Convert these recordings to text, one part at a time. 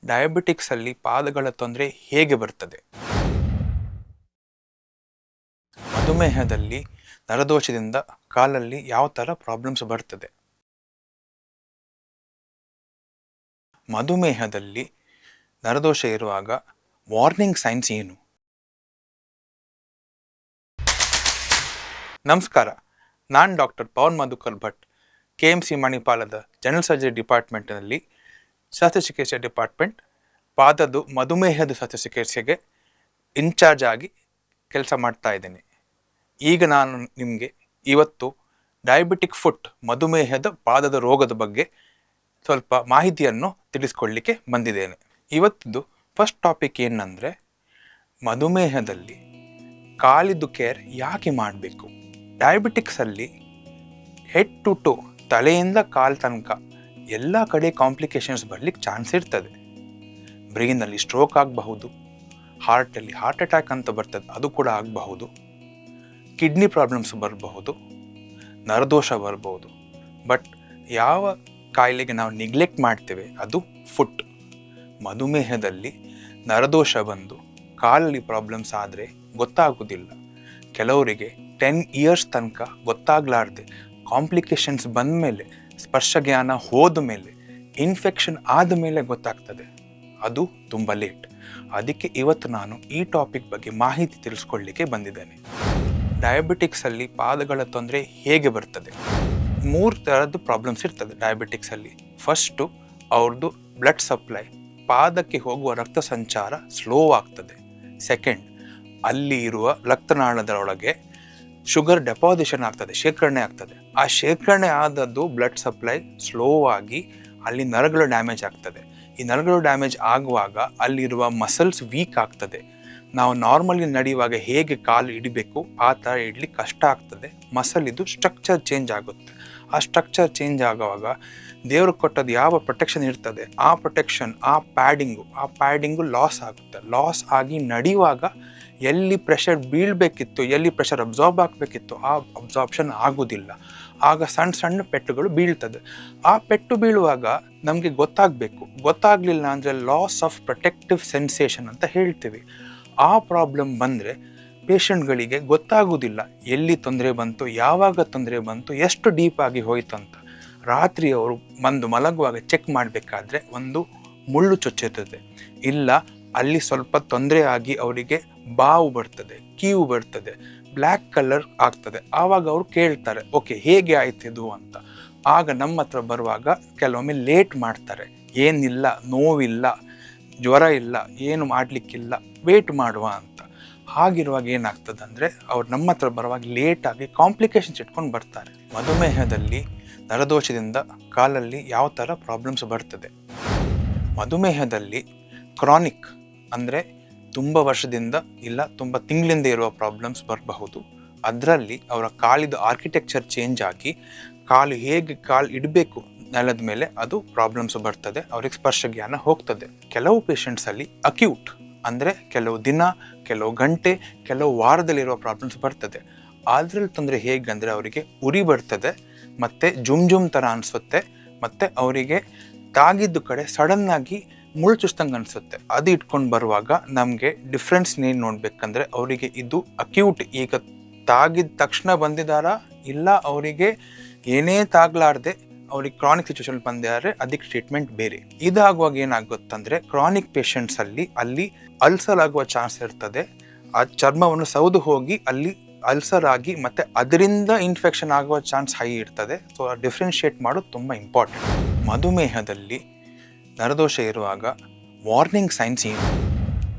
Diabetics ಅಲ್ಲಿ ಪಾದಗಳ ತೊಂದರೆ ಹೇಗೆ ಬರ್ತದೆ? ಮಧುಮೇಹದಲ್ಲಿ ನರದೋಷದಿಂದ ಕಾಲಲ್ಲಿ ಯಾವ ಥರ ಪ್ರಾಬ್ಲಮ್ಸ್ ಬರ್ತದೆ? ಮಧುಮೇಹದಲ್ಲಿ ನರದೋಷ ಇರುವಾಗ ವಾರ್ನಿಂಗ್ ಸೈನ್ಸ್ ಏನು? ನಮಸ್ಕಾರ, ನಾನು ಡಾಕ್ಟರ್ ಪವನ್ ಮಧುಕರ್ ಭಟ್, KMC ಮಣಿಪಾಲದ ಜನರಲ್ ಸರ್ಜರಿ ಡಿಪಾರ್ಟ್ಮೆಂಟ್ನಲ್ಲಿ ಶಸ್ತ್ರಚಿಕಿತ್ಸೆ ಡಿಪಾರ್ಟ್ಮೆಂಟ್ ಪಾದದ್ದು ಮಧುಮೇಹದ ಶಸ್ತ್ರಚಿಕಿತ್ಸೆಗೆ ಇನ್ಚಾರ್ಜ್ ಆಗಿ ಕೆಲಸ ಮಾಡ್ತಾ ಇದ್ದೇನೆ. ಈಗ ನಾನು ನಿಮಗೆ ಇವತ್ತು ಡಯಾಬಿಟಿಕ್ ಫುಟ್, ಮಧುಮೇಹದ ಪಾದದ ರೋಗದ ಬಗ್ಗೆ ಸ್ವಲ್ಪ ಮಾಹಿತಿಯನ್ನು ತಿಳಿಸ್ಕೊಡ್ಲಿಕ್ಕೆ ಬಂದಿದ್ದೇನೆ. ಇವತ್ತಿದ್ದು ಫಸ್ಟ್ ಟಾಪಿಕ್ ಏನಂದರೆ, ಮಧುಮೇಹದಲ್ಲಿ ಕಾಲಿದ್ದು ಕೇರ್ ಯಾಕೆ ಮಾಡಬೇಕು? ಡಯಾಬಿಟಿಕ್ಸಲ್ಲಿ ಹೆಡ್ ಟು ಟೋ, ತಲೆಯಿಂದ ಕಾಲು ತನಕ ಎಲ್ಲ ಕಡೆ ಕಾಂಪ್ಲಿಕೇಶನ್ಸ್ ಬರಲಿಕ್ಕೆ ಚಾನ್ಸ್ ಇರ್ತದೆ. ಬ್ರೈನಲ್ಲಿ ಸ್ಟ್ರೋಕ್ ಆಗಬಹುದು, ಹಾರ್ಟಲ್ಲಿ ಹಾರ್ಟ್ ಅಟ್ಯಾಕ್ ಅಂತ ಬರ್ತದೆ, ಅದು ಕೂಡ ಆಗಬಹುದು, ಕಿಡ್ನಿ ಪ್ರಾಬ್ಲಮ್ಸ್ ಬರಬಹುದು, ನರದೋಷ ಬರಬಹುದು. ಬಟ್ ಯಾವ ಕಾಯಿಲೆಗೆ ನಾವು ನಿಗ್ಲೆಕ್ಟ್ ಮಾಡ್ತೇವೆ ಅದು ಫುಟ್. ಮಧುಮೇಹದಲ್ಲಿ ನರದೋಷ ಬಂದು ಕಾಲಲ್ಲಿ ಪ್ರಾಬ್ಲಮ್ಸ್ ಆದರೆ ಗೊತ್ತಾಗೋದಿಲ್ಲ. ಕೆಲವರಿಗೆ 10 years ತನಕ ಗೊತ್ತಾಗಲಾರ್ದೆ ಕಾಂಪ್ಲಿಕೇಶನ್ಸ್ ಬಂದ ಮೇಲೆ, ಸ್ಪರ್ಶ ಜ್ಞಾನ ಹೋದ ಮೇಲೆ, ಇನ್ಫೆಕ್ಷನ್ ಆದ ಮೇಲೆ ಗೊತ್ತಾಗ್ತದೆ. ಅದು ತುಂಬ ಲೇಟ್. ಅದಕ್ಕೆ ಇವತ್ತು ನಾನು ಈ ಟಾಪಿಕ್ ಬಗ್ಗೆ ಮಾಹಿತಿ ತಿಳಿಸ್ಕೊಳ್ಳಿಕ್ಕೆ ಬಂದಿದ್ದೇನೆ. ಡಯಾಬಿಟಿಕ್ಸಲ್ಲಿ ಪಾದಗಳ ತೊಂದರೆ ಹೇಗೆ ಬರ್ತದೆ? 3 ಥರದ್ದು ಪ್ರಾಬ್ಲಮ್ಸ್ ಇರ್ತದೆ ಡಯಾಬಿಟಿಕ್ಸಲ್ಲಿ. ಫಸ್ಟು, ಅವ್ರದ್ದು ಬ್ಲಡ್ ಸಪ್ಲೈ, ಪಾದಕ್ಕೆ ಹೋಗುವ ರಕ್ತ ಸಂಚಾರ ಸ್ಲೋ ಆಗ್ತದೆ. ಸೆಕೆಂಡ್, ಅಲ್ಲಿ ಇರುವ ರಕ್ತನಾಳದೊಳಗೆ ಶುಗರ್ ಡೆಪಾಸಿಷನ್ ಆಗ್ತದೆ, ಶೇಖರಣೆ ಆಗ್ತದೆ. ಆ ಶೇಖರಣೆ ಆದದ್ದು ಬ್ಲಡ್ ಸಪ್ಲೈ ಸ್ಲೋ ಆಗಿ ಅಲ್ಲಿ ನರಗಳು ಡ್ಯಾಮೇಜ್ ಆಗ್ತದೆ. ಈ ನರಗಳು ಡ್ಯಾಮೇಜ್ ಆಗುವಾಗ ಅಲ್ಲಿರುವ ಮಸಲ್ಸ್ ವೀಕ್ ಆಗ್ತದೆ. ನಾವು ನಾರ್ಮಲಿ ನಡೆಯುವಾಗ ಹೇಗೆ ಕಾಲು ಇಡಬೇಕು ಆ ಥರ ಇಡ್ಲಿಕ್ಕೆ ಕಷ್ಟ ಆಗ್ತದೆ. ಮಸಲ್ ಇದು ಸ್ಟ್ರಕ್ಚರ್ ಚೇಂಜ್ ಆಗುತ್ತೆ. ಆ ಸ್ಟ್ರಕ್ಚರ್ ಚೇಂಜ್ ಆಗುವಾಗ ದೇವ್ರಿಗೆ ಕೊಟ್ಟದ್ದು ಯಾವ ಪ್ರೊಟೆಕ್ಷನ್ ಇರ್ತದೆ, ಆ ಪ್ರೊಟೆಕ್ಷನ್, ಆ ಪ್ಯಾಡಿಂಗು ಲಾಸ್ ಆಗುತ್ತೆ. ಲಾಸ್ ಆಗಿ ನಡೆಯುವಾಗ ಎಲ್ಲಿ ಪ್ರೆಷರ್ ಬೀಳಬೇಕಿತ್ತು, ಎಲ್ಲಿ ಪ್ರೆಷರ್ ಅಬ್ಸಾರ್ಬ್ ಆಗಬೇಕಿತ್ತು, ಆ ಅಬ್ಸಾರ್ಬ್ಷನ್ ಆಗೋದಿಲ್ಲ. ಆಗ ಸಣ್ಣ ಸಣ್ಣ ಪೆಟ್ಟುಗಳು ಬೀಳ್ತದೆ. ಆ ಪೆಟ್ಟು ಬೀಳುವಾಗ ನಮಗೆ ಗೊತ್ತಾಗಲಿಲ್ಲ ಅಂದರೆ ಲಾಸ್ ಆಫ್ ಪ್ರೊಟೆಕ್ಟಿವ್ ಸೆನ್ಸೇಷನ್ ಅಂತ ಹೇಳ್ತೀವಿ. ಆ ಪ್ರಾಬ್ಲಮ್ ಬಂದರೆ ಪೇಷಂಟ್ಗಳಿಗೆ ಗೊತ್ತಾಗೋದಿಲ್ಲ ಎಲ್ಲಿ ತೊಂದರೆ ಬಂತು, ಯಾವಾಗ ತೊಂದರೆ ಬಂತು, ಎಷ್ಟು ಡೀಪಾಗಿ ಹೋಯ್ತು ಅಂತ. ರಾತ್ರಿ ಅವರು ಬಂದು ಮಲಗುವಾಗ ಚೆಕ್ ಮಾಡಬೇಕಾದ್ರೆ ಒಂದು ಮುಳ್ಳು ಚುಚ್ಚಿರ್ತದೆ, ಇಲ್ಲ ಅಲ್ಲಿ ಸ್ವಲ್ಪ ತೊಂದರೆ ಆಗಿ ಅವರಿಗೆ ಬಾವು ಬರ್ತದೆ, ಕೀವು ಬರ್ತದೆ, ಬ್ಲ್ಯಾಕ್ ಕಲರ್ ಆಗ್ತದೆ. ಆವಾಗ ಅವರು ಕೇಳ್ತಾರೆ, ಓಕೆ ಹೇಗೆ ಆಯ್ತಿದು ಅಂತ. ಆಗ ನಮ್ಮ ಹತ್ರ ಬರುವಾಗ ಕೆಲವೊಮ್ಮೆ ಲೇಟ್ ಮಾಡ್ತಾರೆ, ಏನಿಲ್ಲ, ನೋವಿಲ್ಲ, ಜ್ವರ ಇಲ್ಲ, ಏನು ಮಾಡಲಿಕ್ಕಿಲ್ಲ, ವೇಟ್ ಮಾಡುವ ಅಂತ. ಹಾಗಿರುವಾಗ ಏನಾಗ್ತದೆ ಅಂದರೆ, ಅವ್ರು ನಮ್ಮ ಹತ್ರ ಬರುವಾಗ ಲೇಟಾಗಿ ಕಾಂಪ್ಲಿಕೇಶನ್ಸ್ ಇಟ್ಕೊಂಡು ಬರ್ತಾರೆ. ಮಧುಮೇಹದಲ್ಲಿ ನರದೋಷದಿಂದ ಕಾಲಲ್ಲಿ ಯಾವ ಥರ ಪ್ರಾಬ್ಲಮ್ಸ್ ಬರ್ತದೆ? ಮಧುಮೇಹದಲ್ಲಿ ಕ್ರಾನಿಕ್ ಅಂದರೆ ತುಂಬ ವರ್ಷದಿಂದ ಇಲ್ಲ ತುಂಬ ತಿಂಗಳಿಂದ ಇರುವ ಪ್ರಾಬ್ಲಮ್ಸ್ ಬರಬಹುದು. ಅದರಲ್ಲಿ ಅವರ ಕಾಲಿದು ಆರ್ಕಿಟೆಕ್ಚರ್ ಚೇಂಜ್ ಆಗಿ ಹೇಗೆ ಕಾಲು ಇಡಬೇಕು ನೆಲದ ಮೇಲೆ ಅದು ಪ್ರಾಬ್ಲಮ್ಸ್ ಬರ್ತದೆ. ಅವ್ರಿಗೆ ಸ್ಪರ್ಶ ಜ್ಞಾನ ಹೋಗ್ತದೆ. ಕೆಲವು ಪೇಷಂಟ್ಸಲ್ಲಿ ಅಕ್ಯೂಟ್ ಅಂದರೆ ಕೆಲವು ದಿನ, ಕೆಲವು ಗಂಟೆ, ಕೆಲವು ವಾರದಲ್ಲಿರುವ ಪ್ರಾಬ್ಲಮ್ಸ್ ಬರ್ತದೆ. ಅದರಲ್ಲಿ ತೊಂದರೆ ಹೇಗಂದರೆ ಅವರಿಗೆ ಉರಿ ಬರ್ತದೆ, ಮತ್ತು ಜುಮ್ ಥರ ಅನಿಸುತ್ತೆ, ಮತ್ತು ಅವರಿಗೆ ತಾಗಿದ್ದು ಕಡೆ ಸಡನ್ನಾಗಿ ಮುಳ್ಳು ಚುಚ್ದಂಗೆ ಅನಿಸುತ್ತೆ. ಅದು ಇಟ್ಕೊಂಡು ಬರುವಾಗ ನಮಗೆ ಡಿಫ್ರೆನ್ಸ್ ಏನು ನೋಡಬೇಕಂದ್ರೆ, ಅವರಿಗೆ ಇದು ಅಕ್ಯೂಟ್, ಈಗ ತಾಗಿದ ತಕ್ಷಣ ಬಂದಿದ್ದಾರಾ, ಇಲ್ಲ ಅವರಿಗೆ ಏನೇ ತಾಗಲಾರ್ದೆ ಅವ್ರಿಗೆ ಕ್ರಾನಿಕ್ ಸಿಚುವೇಶನ್ ಬಂದಿದ್ದಾರೆ, ಅದಕ್ಕೆ ಟ್ರೀಟ್ಮೆಂಟ್ ಬೇರೆ. ಇದಾಗುವಾಗ ಏನಾಗುತ್ತಂದರೆ, ಕ್ರಾನಿಕ್ ಪೇಷಂಟ್ಸಲ್ಲಿ ಅಲ್ಲಿ ಅಲ್ಸರ್ ಆಗುವ ಚಾನ್ಸ್ ಇರ್ತದೆ. ಆ ಚರ್ಮವನ್ನು ಸೌದು ಹೋಗಿ ಅಲ್ಲಿ ಅಲ್ಸರ್ ಆಗಿ ಮತ್ತು ಅದರಿಂದ ಇನ್ಫೆಕ್ಷನ್ ಆಗುವ ಚಾನ್ಸ್ ಹೈ ಇರ್ತದೆ. ಸೊ ಡಿಫ್ರೆನ್ಷಿಯೇಟ್ ಮಾಡೋದು ತುಂಬ ಇಂಪಾರ್ಟೆಂಟ್. ಮಧುಮೇಹದಲ್ಲಿ ನರದೋಷ ಇರುವಾಗ ವಾರ್ನಿಂಗ್ ಸೈನ್ಸ್ ಏನು?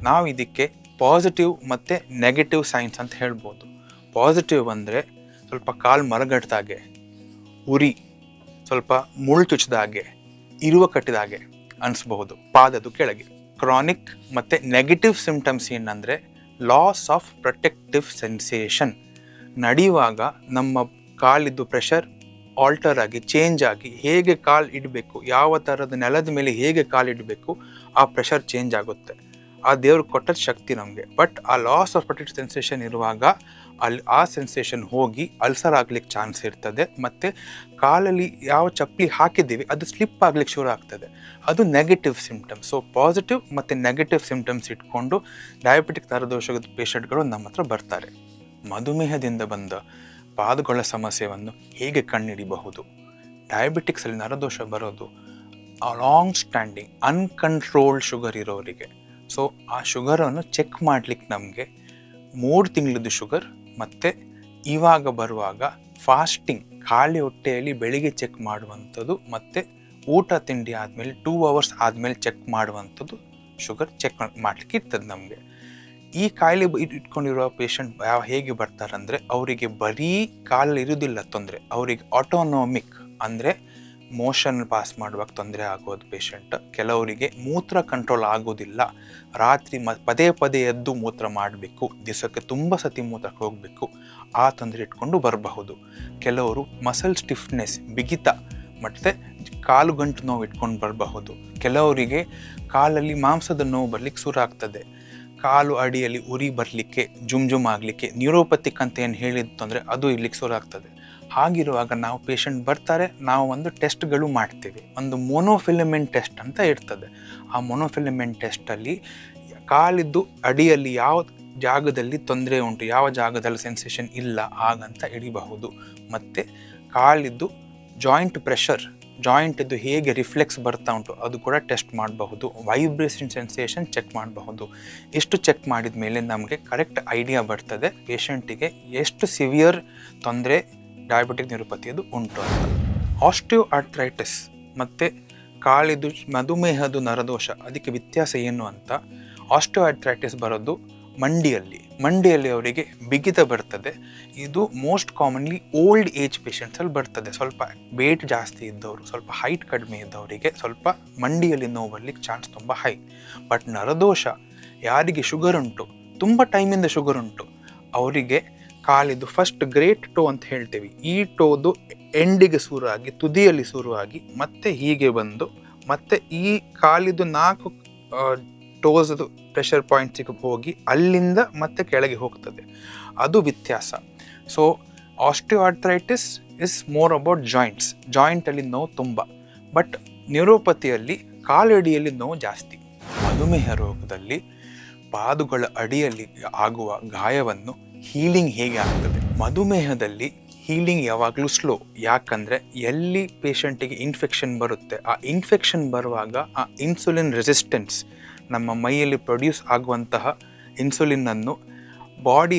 ನಾವು ಇದಕ್ಕೆ ಪಾಸಿಟಿವ್ ಮತ್ತು ನೆಗೆಟಿವ್ ಸೈನ್ಸ್ ಅಂತ ಹೇಳ್ಬೋದು. ಪಾಸಿಟಿವ್ ಅಂದರೆ ಸ್ವಲ್ಪ ಕಾಲು ಮರಗಟ್ದಾಗೆ, ಉರಿ, ಸ್ವಲ್ಪ ಮುಳ್ಳು ಚುಚ್ಚಿದಾಗೆ, ಇರುವ ಕಟ್ಟಿದಾಗೆ ಅನಿಸ್ಬಹುದು ಪಾದದ ಕೆಳಗೆ. ಕ್ರಾನಿಕ್ ಮತ್ತು ನೆಗೆಟಿವ್ ಸಿಂಪ್ಟಮ್ಸ್ ಏನಂದರೆ ಲಾಸ್ ಆಫ್ ಪ್ರೊಟೆಕ್ಟಿವ್ ಸೆನ್ಸೇಷನ್. ನಡೆಯುವಾಗ ನಮ್ಮ ಕಾಲಿದ್ದು ಪ್ರೆಷರ್ ಆಲ್ಟರ್ ಆಗಿ, ಚೇಂಜ್ ಆಗಿ, ಹೇಗೆ ಕಾಲು ಇಡಬೇಕು, ಯಾವ ಥರದ ನೆಲದ ಮೇಲೆ ಹೇಗೆ ಕಾಲು ಇಡಬೇಕು, ಆ ಪ್ರೆಷರ್ ಚೇಂಜ್ ಆಗುತ್ತೆ. ಆ ದೇವ್ರಿಗೆ ಕೊಟ್ಟದ ಶಕ್ತಿ ನಮಗೆ. ಬಟ್ ಆ ಲಾಸ್ ಆಫ್ ಪ್ರೊಟೆಕ್ಟಿವ್ ಸೆನ್ಸೇಷನ್ ಇರುವಾಗ ಅಲ್ಲಿ ಆ ಸೆನ್ಸೇಷನ್ ಹೋಗಿ ಅಲ್ಸರ್ ಆಗ್ಲಿಕ್ಕೆ ಚಾನ್ಸ್ ಇರ್ತದೆ. ಮತ್ತು ಕಾಲಲ್ಲಿ ಯಾವ ಚಪ್ಪಲಿ ಹಾಕಿದ್ದೀವಿ ಅದು ಸ್ಲಿಪ್ ಆಗ್ಲಿಕ್ಕೆ ಶುರು ಆಗ್ತದೆ. ಅದು ನೆಗೆಟಿವ್ ಸಿಂಪ್ಟಮ್ಸ್. ಸೊ ಪಾಸಿಟಿವ್ ಮತ್ತು ನೆಗೆಟಿವ್ ಸಿಂಪ್ಟಮ್ಸ್ ಇಟ್ಕೊಂಡು ಡಯಾಬಿಟಿಕ್ ನರದೋಷದ ಪೇಷಂಟ್ಗಳು ನಮ್ಮ ಹತ್ರ ಬರ್ತಾರೆ. ಮಧುಮೇಹದಿಂದ ಬಂದ ಪಾದಗಳ ಸಮಸ್ಯೆಯನ್ನು ಹೇಗೆ ಕಂಡುಹಿಡಿಯಬಹುದು? ಡಯಾಬಿಟಿಕ್ಸಲ್ಲಿ ನರದೋಷ ಬರೋದು ಲಾಂಗ್ ಸ್ಟ್ಯಾಂಡಿಂಗ್ ಅನ್ಕಂಟ್ರೋಲ್ಡ್ ಶುಗರ್ ಇರೋರಿಗೆ. ಸೊ ಆ ಶುಗರನ್ನು ಚೆಕ್ ಮಾಡಲಿಕ್ಕೆ ನಮಗೆ 3 ತಿಂಗಳದ್ದು ಶುಗರ್ ಮತ್ತು ಇವಾಗ ಬರುವಾಗ ಫಾಸ್ಟಿಂಗ್ ಖಾಲಿ ಹೊಟ್ಟೆಯಲ್ಲಿ ಬೆಳಿಗ್ಗೆ ಚೆಕ್ ಮಾಡುವಂಥದ್ದು ಮತ್ತು ಊಟ ತಿಂಡಿ ಆದಮೇಲೆ 2 ಅವರ್ಸ್ ಆದಮೇಲೆ ಚೆಕ್ ಮಾಡುವಂಥದ್ದು ಶುಗರ್ ಚೆಕ್ ಮಾಡಲಿಕ್ಕೆ ಇರ್ತದೆ ನಮಗೆ. ಈ ಕಾಯಿಲೆ ಇಟ್ಕೊಂಡಿರೋ ಪೇಷಂಟ್ ಹೇಗೆ ಬರ್ತಾರಂದರೆ, ಅವರಿಗೆ ಬರೀ ಕಾಲಲ್ಲಿ ಇರೋದಿಲ್ಲ ತೊಂದರೆ, ಅವರಿಗೆ ಆಟೋನಾಮಿಕ್ ಅಂದರೆ ಮೋಷನ್ ಪಾಸ್ ಮಾಡುವಾಗ ತೊಂದರೆ ಆಗೋದು ಪೇಷಂಟ್. ಕೆಲವರಿಗೆ ಮೂತ್ರ ಕಂಟ್ರೋಲ್ ಆಗೋದಿಲ್ಲ, ರಾತ್ರಿ ಪದೇ ಪದೇ ಎದ್ದು ಮೂತ್ರ ಮಾಡಬೇಕು, ದಿವಸಕ್ಕೆ ತುಂಬ ಸತಿ ಮೂತ್ರಕ್ಕೆ ಹೋಗಬೇಕು, ಆ ತೊಂದರೆ ಇಟ್ಕೊಂಡು ಬರಬಹುದು. ಕೆಲವರು ಮಸಲ್ ಸ್ಟಿಫ್ನೆಸ್ ಬಿಗಿತ ಮತ್ತು ಕಾಲು ಗಂಟು ನೋವು ಇಟ್ಕೊಂಡು ಬರಬಹುದು. ಕೆಲವರಿಗೆ ಕಾಲಲ್ಲಿ ಮಾಂಸದ ನೋವು ಬರಲಿಕ್ಕೆ ಶುರು ಆಗ್ತದೆ, ಕಾಲು ಅಡಿಯಲ್ಲಿ ಉರಿ ಬರಲಿಕ್ಕೆ, ಜುಮ್ ಆಗಲಿಕ್ಕೆ, ನ್ಯೂರೋಪತಿಕ್ ಅಂತ ಏನು ಹೇಳಿದ್ದು ಅಂದರೆ ಅದು ಇರ್ಲಿಕ್ಕೆ ಶುರು ಆಗ್ತದೆ. ಹಾಗಿರುವಾಗ ನಾವು ಪೇಷಂಟ್ ಬರ್ತಾರೆ, ನಾವು ಒಂದು ಟೆಸ್ಟ್ಗಳು ಮಾಡ್ತೀವಿ. ಒಂದು ಮೊನೋಫಿಲಮೆಂಟ್ ಟೆಸ್ಟ್ ಅಂತ ಇರ್ತದೆ. ಆ ಮೊನೋಫಿಲಮೆಂಟ್ ಟೆಸ್ಟಲ್ಲಿ ಕಾಲಿದ್ದು ಅಡಿಯಲ್ಲಿ ಯಾವ ಜಾಗದಲ್ಲಿ ತೊಂದರೆ ಉಂಟು, ಯಾವ ಜಾಗದಲ್ಲಿ ಸೆನ್ಸೇಷನ್ ಇಲ್ಲ ಹಾಗಂತ ಹಿಡಿಬಹುದು. ಮತ್ತು ಕಾಲಿದ್ದು ಜಾಯಿಂಟ್ ಪ್ರೆಷರ್, ಜಾಯಿಂಟಿದ್ದು ಹೇಗೆ ರಿಫ್ಲೆಕ್ಸ್ ಬರ್ತಾ ಉಂಟು ಅದು ಕೂಡ ಟೆಸ್ಟ್ ಮಾಡಬಹುದು. ವೈಬ್ರೇಷನ್ ಸೆನ್ಸೇಷನ್ ಚೆಕ್ ಮಾಡಬಹುದು. ಇಷ್ಟು ಚೆಕ್ ಮಾಡಿದ ಮೇಲೆ ನಮಗೆ ಕರೆಕ್ಟ್ ಐಡಿಯಾ ಬರ್ತದೆ ಪೇಷಂಟಿಗೆ ಎಷ್ಟು ಸಿವಿಯರ್ ತೊಂದರೆ ಡಯಾಬಿಟಿಕ್ ನ್ಯೂರೋಪತಿಯದು ಉಂಟು ಅಂತ. ಆಸ್ಟಿಯೋ ಆರ್ಥ್ರೈಟಿಸ್ ಮತ್ತು ಕಾಲಿದು ಮಧುಮೇಹದ ನರದೋಷ ಅದಕ್ಕೆ ವ್ಯತ್ಯಾಸ ಏನು ಅಂತ. ಆಸ್ಟಿಯೋ ಆರ್ಥ್ರೈಟಿಸ್ ಬರೋದು ಮಂಡಿಯಲ್ಲಿ ಅವರಿಗೆ ಬಿಗಿತ ಬರ್ತದೆ. ಇದು ಮೋಸ್ಟ್ ಕಾಮನ್ಲಿ ಓಲ್ಡ್ ಏಜ್ ಪೇಷಂಟ್ಸಲ್ಲಿ ಬರ್ತದೆ. ಸ್ವಲ್ಪ ವೇಟ್ ಜಾಸ್ತಿ ಇದ್ದವರು, ಸ್ವಲ್ಪ ಹೈಟ್ ಕಡಿಮೆ ಇದ್ದವರಿಗೆ ಸ್ವಲ್ಪ ಮಂಡಿಯಲ್ಲಿ ನೋವು ಬರ್ಲಿಕ್ಕೆ ಚಾನ್ಸ್ ತುಂಬ ಹೈ. ಬಟ್ ನರದೋಷ ಯಾರಿಗೆ ಶುಗರ್ ಉಂಟು, ತುಂಬ ಟೈಮಿಂದ ಶುಗರ್ ಉಂಟು, ಅವರಿಗೆ ಕಾಲಿದು ಫಸ್ಟ್ ಗ್ರೇಟ್ ಟೋ ಅಂತ ಹೇಳ್ತೇವೆ, ಈ ಟೋದು ಎಂಡಿಗೆ ಶುರುವಾಗಿ ತುದಿಯಲ್ಲಿ ಶುರುವಾಗಿ ಮತ್ತೆ ಹೀಗೆ ಬಂದು ಮತ್ತೆ ಈ ಕಾಲಿದು 4 ಟೋಸ್ದು ಪ್ರೆಷರ್ ಪಾಯಿಂಟ್ಸಿಗೆ ಹೋಗಿ ಅಲ್ಲಿಂದ ಮತ್ತೆ ಕೆಳಗೆ ಹೋಗ್ತದೆ. ಅದು ವ್ಯತ್ಯಾಸ. So osteoarthritis is more about ಜಾಯಿಂಟಲ್ಲಿ ನೋವು ತುಂಬ. ಬಟ್ ನ್ಯೂರೋಪತಿಯಲ್ಲಿ ಕಾಲಡಿಯಲ್ಲಿ ನೋವು ಜಾಸ್ತಿ. ಮಧುಮೇಹ ರೋಗದಲ್ಲಿ ಪಾದಗಳ ಅಡಿಯಲ್ಲಿ ಆಗುವ ಗಾಯವನ್ನು ಹೀಲಿಂಗ್ ಹೇಗೆ ಆಗ್ತದೆ? ಮಧುಮೇಹದಲ್ಲಿ ಹೀಲಿಂಗ್ ಯಾವಾಗಲೂ ಸ್ಲೋ. ಯಾಕಂದರೆ ಎಲ್ಲಿ ಪೇಷಂಟಿಗೆ ಇನ್ಫೆಕ್ಷನ್ ಬರುತ್ತೆ, ಆ ಇನ್ಫೆಕ್ಷನ್ ಬರುವಾಗ ಆ ಇನ್ಸುಲಿನ್ ರೆಸಿಸ್ಟೆನ್ಸ್, ನಮ್ಮ ಮೈಯಲ್ಲಿ ಪ್ರೊಡ್ಯೂಸ್ ಆಗುವಂತಹ ಇನ್ಸುಲಿನನ್ನು ಬಾಡಿ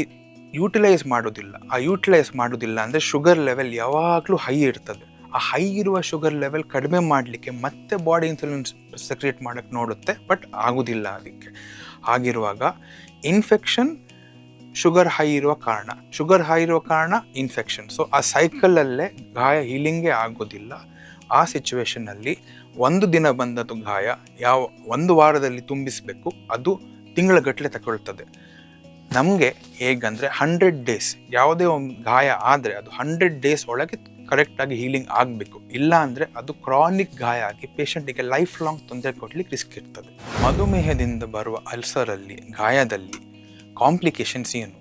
ಯೂಟಿಲೈಸ್ ಮಾಡೋದಿಲ್ಲ. ಅಂದರೆ ಶುಗರ್ ಲೆವೆಲ್ ಯಾವಾಗಲೂ ಹೈ ಇರ್ತದೆ. ಆ ಹೈ ಇರುವ ಶುಗರ್ ಲೆವೆಲ್ ಕಡಿಮೆ ಮಾಡಲಿಕ್ಕೆ ಮತ್ತೆ ಬಾಡಿ ಇನ್ಸುಲಿನ್ ಸೆಕ್ರೇಟ್ ಮಾಡೋಕ್ಕೆ ನೋಡುತ್ತೆ, ಬಟ್ ಆಗೋದಿಲ್ಲ ಅದಕ್ಕೆ. ಆಗಿರುವಾಗ ಇನ್ಫೆಕ್ಷನ್ ಶುಗರ್ ಹೈ ಇರುವ ಕಾರಣ ಇನ್ಫೆಕ್ಷನ್. ಸೊ ಆ ಸೈಕಲಲ್ಲೇ ಗಾಯ ಹೀಲಿಂಗೇ ಆಗೋದಿಲ್ಲ. ಆ ಸಿಚುವೇಷನಲ್ಲಿ 1 ದಿನ ಬಂದದ್ದು ಗಾಯ 1 ವಾರದಲ್ಲಿ ತುಂಬಿಸಬೇಕು, ಅದು ತಿಂಗಳಗಟ್ಟಲೆ ತಗೊಳ್ತದೆ. ನಮಗೆ ಹೇಗಂದರೆ 100 ಡೇಸ್, ಯಾವುದೇ ಒಂದು ಗಾಯ ಆದರೆ ಅದು 100 ಡೇಸ್ ಒಳಗೆ ಕರೆಕ್ಟಾಗಿ ಹೀಲಿಂಗ್ ಆಗಬೇಕು. ಇಲ್ಲ ಅಂದರೆ ಅದು ಕ್ರಾನಿಕ್ ಗಾಯ ಆಗಿ ಪೇಷಂಟಿಗೆ ಲೈಫ್ ಲಾಂಗ್ ತೊಂದರೆ ಕೊಡಲಿಕ್ಕೆ ರಿಸ್ಕ್ ಇರ್ತದೆ. ಮಧುಮೇಹದಿಂದ ಬರುವ ಅಲ್ಸರಲ್ಲಿ, ಗಾಯದಲ್ಲಿ ಕಾಂಪ್ಲಿಕೇಶನ್ಸ್ ಏನು?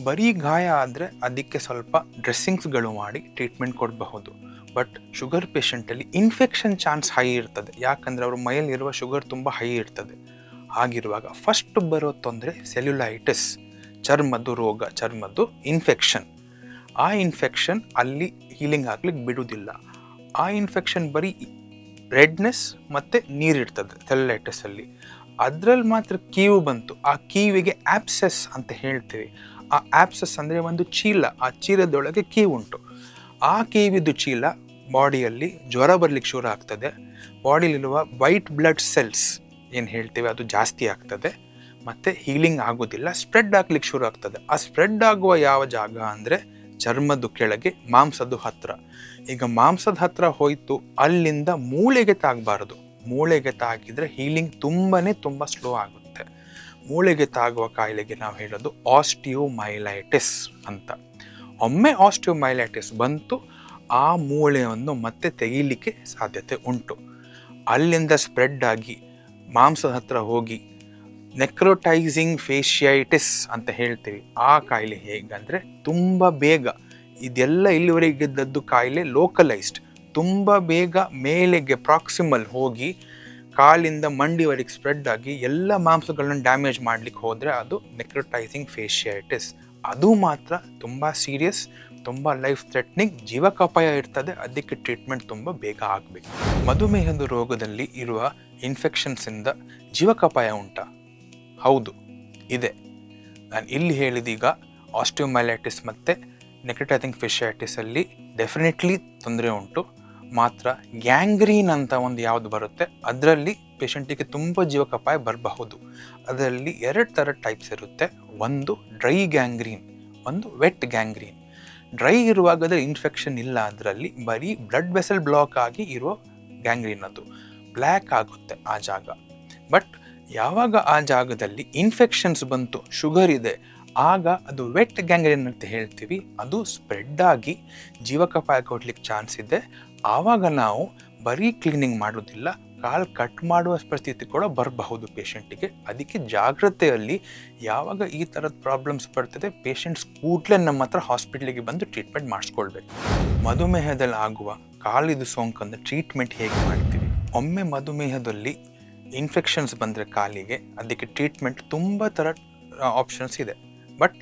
ಬರೀ ಗಾಯ ಆದರೆ ಅದಕ್ಕೆ ಸ್ವಲ್ಪ ಡ್ರೆಸ್ಸಿಂಗ್ಸ್ಗಳು ಮಾಡಿ ಟ್ರೀಟ್ಮೆಂಟ್ ಕೊಡಬಹುದು. ಬಟ್ ಶುಗರ್ ಪೇಷಂಟಲ್ಲಿ ಇನ್ಫೆಕ್ಷನ್ ಚಾನ್ಸ್ ಹೈ ಇರ್ತದೆ. ಯಾಕಂದರೆ ಅವ್ರ ಮೈಯಲ್ಲಿರುವ ಶುಗರ್ ತುಂಬ ಹೈ ಇರ್ತದೆ. ಆಗಿರುವಾಗ ಫಸ್ಟ್ ಬರೋ ತೊಂದರೆ ಸೆಲ್ಯುಲೈಟಿಸ್, ಚರ್ಮದ್ದು ಇನ್ಫೆಕ್ಷನ್. ಆ ಇನ್ಫೆಕ್ಷನ್ ಅಲ್ಲಿ ಹೀಲಿಂಗ್ ಆಗ್ಲಿಕ್ಕೆ ಬಿಡುವುದಿಲ್ಲ. ಆ ಇನ್ಫೆಕ್ಷನ್ ಬರೀ ರೆಡ್ನೆಸ್ ಮತ್ತು ನೀರಿರ್ತದೆ ಸೆಲ್ಯುಲೈಟಿಸಲ್ಲಿ. ಅದರಲ್ಲಿ ಮಾತ್ರ ಕೀವು ಬಂತು, ಆ ಕೀವಿಗೆ ಆಪ್ಸೆಸ್ ಅಂತ ಹೇಳ್ತೀವಿ. ಆ ಆಪ್ಸೆಸ್ ಅಂದರೆ ಒಂದು ಚೀಲ, ಆ ಚೀಲದೊಳಗೆ ಕೀವು ಉಂಟು. ಆ ಕೀವಿದ್ದು ಚೀಲ ಬಾಡಿಯಲ್ಲಿ ಜ್ವರ ಬರಲಿಕ್ಕೆ ಶುರು ಆಗ್ತದೆ. ಬಾಡಿಲಿರುವ ವೈಟ್ ಬ್ಲಡ್ ಸೆಲ್ಸ್ ಏನು ಹೇಳ್ತೇವೆ ಅದು ಜಾಸ್ತಿ ಆಗ್ತದೆ, ಮತ್ತು ಹೀಲಿಂಗ್ ಆಗೋದಿಲ್ಲ, ಸ್ಪ್ರೆಡ್ ಆಗ್ಲಿಕ್ಕೆ ಶುರು ಆಗ್ತದೆ. ಆ ಸ್ಪ್ರೆಡ್ ಆಗುವ ಯಾವ ಜಾಗ ಅಂದರೆ ಚರ್ಮದ ಕೆಳಗೆ, ಮಾಂಸದ ಹತ್ರ. ಈಗ ಮಾಂಸದ ಹತ್ರ ಹೋಯಿತು, ಅಲ್ಲಿಂದ ಮೂಳೆಗೆ ತಾಗಬಾರದು. ಮೂಳೆಗೆ ತಾಗಿದರೆ ಹೀಲಿಂಗ್ ತುಂಬ ಸ್ಲೋ ಆಗುತ್ತೆ. ಮೂಳೆಗೆ ತಾಗುವ ಕಾಯಿಲೆಗೆ ನಾವು ಹೇಳೋದು ಆಸ್ಟಿಯೋಮೈಲೈಟಿಸ್ ಅಂತ. ಒಮ್ಮೆ ಆಸ್ಟಿಯೋಮೈಲೈಟಿಸ್ ಬಂತು, ಆ ಮೂಳೆಯನ್ನು ಮತ್ತೆ ತೆಗೀಲಿಕ್ಕೆ ಸಾಧ್ಯತೆ ಉಂಟು. ಅಲ್ಲಿಂದ ಸ್ಪ್ರೆಡ್ ಆಗಿ ಮಾಂಸದ ಹತ್ರ ಹೋಗಿ ನೆಕ್ರೋಟೈಸಿಂಗ್ ಫೇಶಿಯೈಟಿಸ್ ಅಂತ ಹೇಳ್ತೀವಿ. ಆ ಕಾಯಿಲೆ ಹೇಗಂದರೆ ತುಂಬ ಬೇಗ, ಇದೆಲ್ಲ ಇಲ್ಲಿವರೆಗಿದ್ದದ್ದು ಕಾಯಿಲೆ ಲೋಕಲೈಸ್ಡ್, ತುಂಬ ಬೇಗ ಮೇಲೆಗೆ ಪ್ರಾಕ್ಸಿಮಲ್ ಹೋಗಿ ಕಾಲಿಂದ ಮಂಡಿವರೆಗೆ ಸ್ಪ್ರೆಡ್ ಆಗಿ ಎಲ್ಲ ಮಾಂಸಗಳನ್ನು ಡ್ಯಾಮೇಜ್ ಮಾಡಲಿಕ್ಕೆ ಹೋದರೆ ಅದು ನೆಕ್ರೋಟೈಸಿಂಗ್ ಫೇಶಿಯೈಟಿಸ್. ಅದು ಮಾತ್ರ ತುಂಬ ಸೀರಿಯಸ್, ತುಂಬ ಲೈಫ್ ಥ್ರೆಟ್ನಿಂಗ್, ಜೀವಕ್ಕಾಪಾಯ ಇರ್ತದೆ. ಅದಕ್ಕೆ ಟ್ರೀಟ್ಮೆಂಟ್ ತುಂಬ ಬೇಗ ಆಗಬೇಕು. ಮಧುಮೇಹದ ರೋಗದಲ್ಲಿ ಇರುವ ಇನ್ಫೆಕ್ಷನ್ಸಿಂದ ಜೀವಕ್ಕಾಪಾಯ ಉಂಟಾ? ಹೌದು, ಇದೆ. ನಾನು ಇಲ್ಲಿ ಹೇಳಿದೀಗ ಆಸ್ಟಿಯೋಮೈಲೈಟಿಸ್ ಮತ್ತು ನೆಕ್ರೋಟೈಸಿಂಗ್ ಫೇಶಿಯೈಟಿಸಲ್ಲಿ ಡೆಫಿನೆಟ್ಲಿ ತೊಂದರೆ ಉಂಟು. ಮಾತ್ರ ಗ್ಯಾಂಗ್ರೀನ್ ಅಂತ ಒಂದು ಯಾವುದು ಬರುತ್ತೆ, ಅದರಲ್ಲಿ ಪೇಷಂಟಿಗೆ ತುಂಬ ಜೀವಕ್ಕಾಪಾಯ ಬರಬಹುದು. ಅದರಲ್ಲಿ 2 ಥರ ಟೈಪ್ಸ್ ಇರುತ್ತೆ. ಒಂದು ಡ್ರೈ ಗ್ಯಾಂಗ್ರೀನ್, ಒಂದು ವೆಟ್ ಗ್ಯಾಂಗ್ರೀನ್. ಡ್ರೈ ಇರುವಾಗ ಅದರ ಇನ್ಫೆಕ್ಷನ್ ಇಲ್ಲ, ಅದರಲ್ಲಿ ಬರೀ ಬ್ಲಡ್ ವೆಸಲ್ ಬ್ಲಾಕ್ ಆಗಿ ಇರೋ ಗ್ಯಾಂಗ್ರೀನ್, ಅದು ಬ್ಲ್ಯಾಕ್ ಆಗುತ್ತೆ ಆ ಜಾಗ. ಬಟ್ ಯಾವಾಗ ಆ ಜಾಗದಲ್ಲಿ ಇನ್ಫೆಕ್ಷನ್ಸ್ ಬಂತು, ಶುಗರ್ ಇದೆ, ಆಗ ಅದು ವೆಟ್ ಗ್ಯಾಂಗ್ರೀನ್ ಅಂತ ಹೇಳ್ತೀವಿ. ಅದು ಸ್ಪ್ರೆಡ್ ಆಗಿ ಜೀವಕ್ಕಾಪಾಯ ಕೊಡ್ಲಿಕ್ಕೆ ಚಾನ್ಸ್ ಇದೆ. ಆವಾಗ ನಾವು ಬರೀ ಕ್ಲೀನಿಂಗ್ ಮಾಡೋದಿಲ್ಲ, ಕಾಲು ಕಟ್ ಮಾಡುವ ಪರಿಸ್ಥಿತಿ ಕೂಡ ಬರಬಹುದು ಪೇಷಂಟಿಗೆ. ಅದಕ್ಕೆ ಜಾಗ್ರತೆಯಲ್ಲಿ ಯಾವಾಗ ಈ ಥರದ ಪ್ರಾಬ್ಲಮ್ಸ್ ಬರ್ತದೆ, ಪೇಷಂಟ್ಸ್ ಕೂಡಲೇ ನಮ್ಮ ಹತ್ರ ಹಾಸ್ಪಿಟ್ಲಿಗೆ ಬಂದು ಟ್ರೀಟ್ಮೆಂಟ್ ಮಾಡಿಸ್ಕೊಳ್ಬೇಕು. ಮಧುಮೇಹದಲ್ಲಿ ಆಗುವ ಕಾಲಿದು ಸೋಂಕನ್ನು ಟ್ರೀಟ್ಮೆಂಟ್ ಹೇಗೆ ಮಾಡ್ತೀವಿ? ಒಮ್ಮೆ ಮಧುಮೇಹದಲ್ಲಿ ಇನ್ಫೆಕ್ಷನ್ಸ್ ಬಂದರೆ ಕಾಲಿಗೆ, ಅದಕ್ಕೆ ಟ್ರೀಟ್ಮೆಂಟ್ ತುಂಬ ಥರ ಆಪ್ಷನ್ಸ್ ಇದೆ. ಬಟ್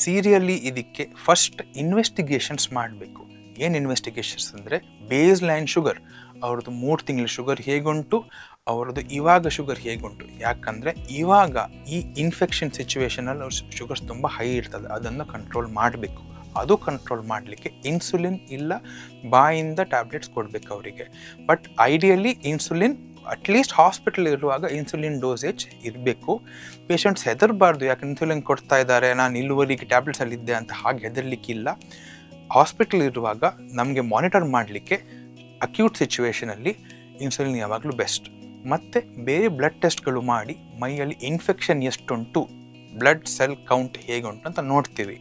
ಸೀರಿಯಲಿ ಇದಕ್ಕೆ ಫಸ್ಟ್ ಇನ್ವೆಸ್ಟಿಗೇಷನ್ಸ್ ಮಾಡಬೇಕು. ಏನು ಇನ್ವೆಸ್ಟಿಗೇಷನ್ಸ್ ಅಂದರೆ ಬೇಸ್ ಲೈನ್ ಶುಗರ್, ಅವ್ರದ್ದು 3 ತಿಂಗಳ ಶುಗರ್ ಹೇಗುಂಟು, ಅವ್ರದ್ದು ಇವಾಗ ಶುಗರ್ ಹೇಗುಂಟು. ಯಾಕಂದರೆ ಇವಾಗ ಈ ಇನ್ಫೆಕ್ಷನ್ ಸಿಚುವೇಷನಲ್ಲಿ ಅವ್ರ ಶುಗರ್ಸ್ ತುಂಬ ಹೈ ಇರ್ತದೆ, ಅದನ್ನು ಕಂಟ್ರೋಲ್ ಮಾಡಬೇಕು. ಅದು ಕಂಟ್ರೋಲ್ ಮಾಡಲಿಕ್ಕೆ ಇನ್ಸುಲಿನ್ ಇಲ್ಲ ಬಾಯಿಂದ ಟ್ಯಾಬ್ಲೆಟ್ಸ್ ಕೊಡಬೇಕು ಅವರಿಗೆ. But ideally insulin at least hospital ಇರುವಾಗ ಇನ್ಸುಲಿನ್ ಡೋಸೇಜ್ ಇರಬೇಕು. ಪೇಷಂಟ್ಸ್ ಹೆದರಬಾರ್ದು, ಯಾಕೆ ಇನ್ಸುಲಿನ್ ಕೊಡ್ತಾ ಇದ್ದಾರೆ, ನಾನು ಇಲ್ಲಿವರೆಗೆ ಟ್ಯಾಬ್ಲೆಟ್ಸಲ್ಲಿದ್ದೆ ಅಂತ ಹಾಗೆ ಹೆದರ್ಲಿಕ್ಕಿಲ್ಲ. ಹಾಸ್ಪಿಟಲ್ ಇರುವಾಗ ನಮಗೆ ಮಾನಿಟರ್ ಮಾಡಲಿಕ್ಕೆ ಅಕ್ಯೂಟ್ ಸಿಚುವೇಷನಲ್ಲಿ ಇನ್ಸುಲಿನ್ ಯಾವಾಗಲೂ ಬೆಸ್ಟ್. ಮತ್ತು ಬೇರೆ ಬ್ಲಡ್ ಟೆಸ್ಟ್ಗಳು ಮಾಡಿ ಮೈಯಲ್ಲಿ ಇನ್ಫೆಕ್ಷನ್ ಎಷ್ಟುಂಟು, ಬ್ಲಡ್ ಸೆಲ್ ಕೌಂಟ್ ಹೇಗುಂಟು ಅಂತ ನೋಡ್ತೀವಿ.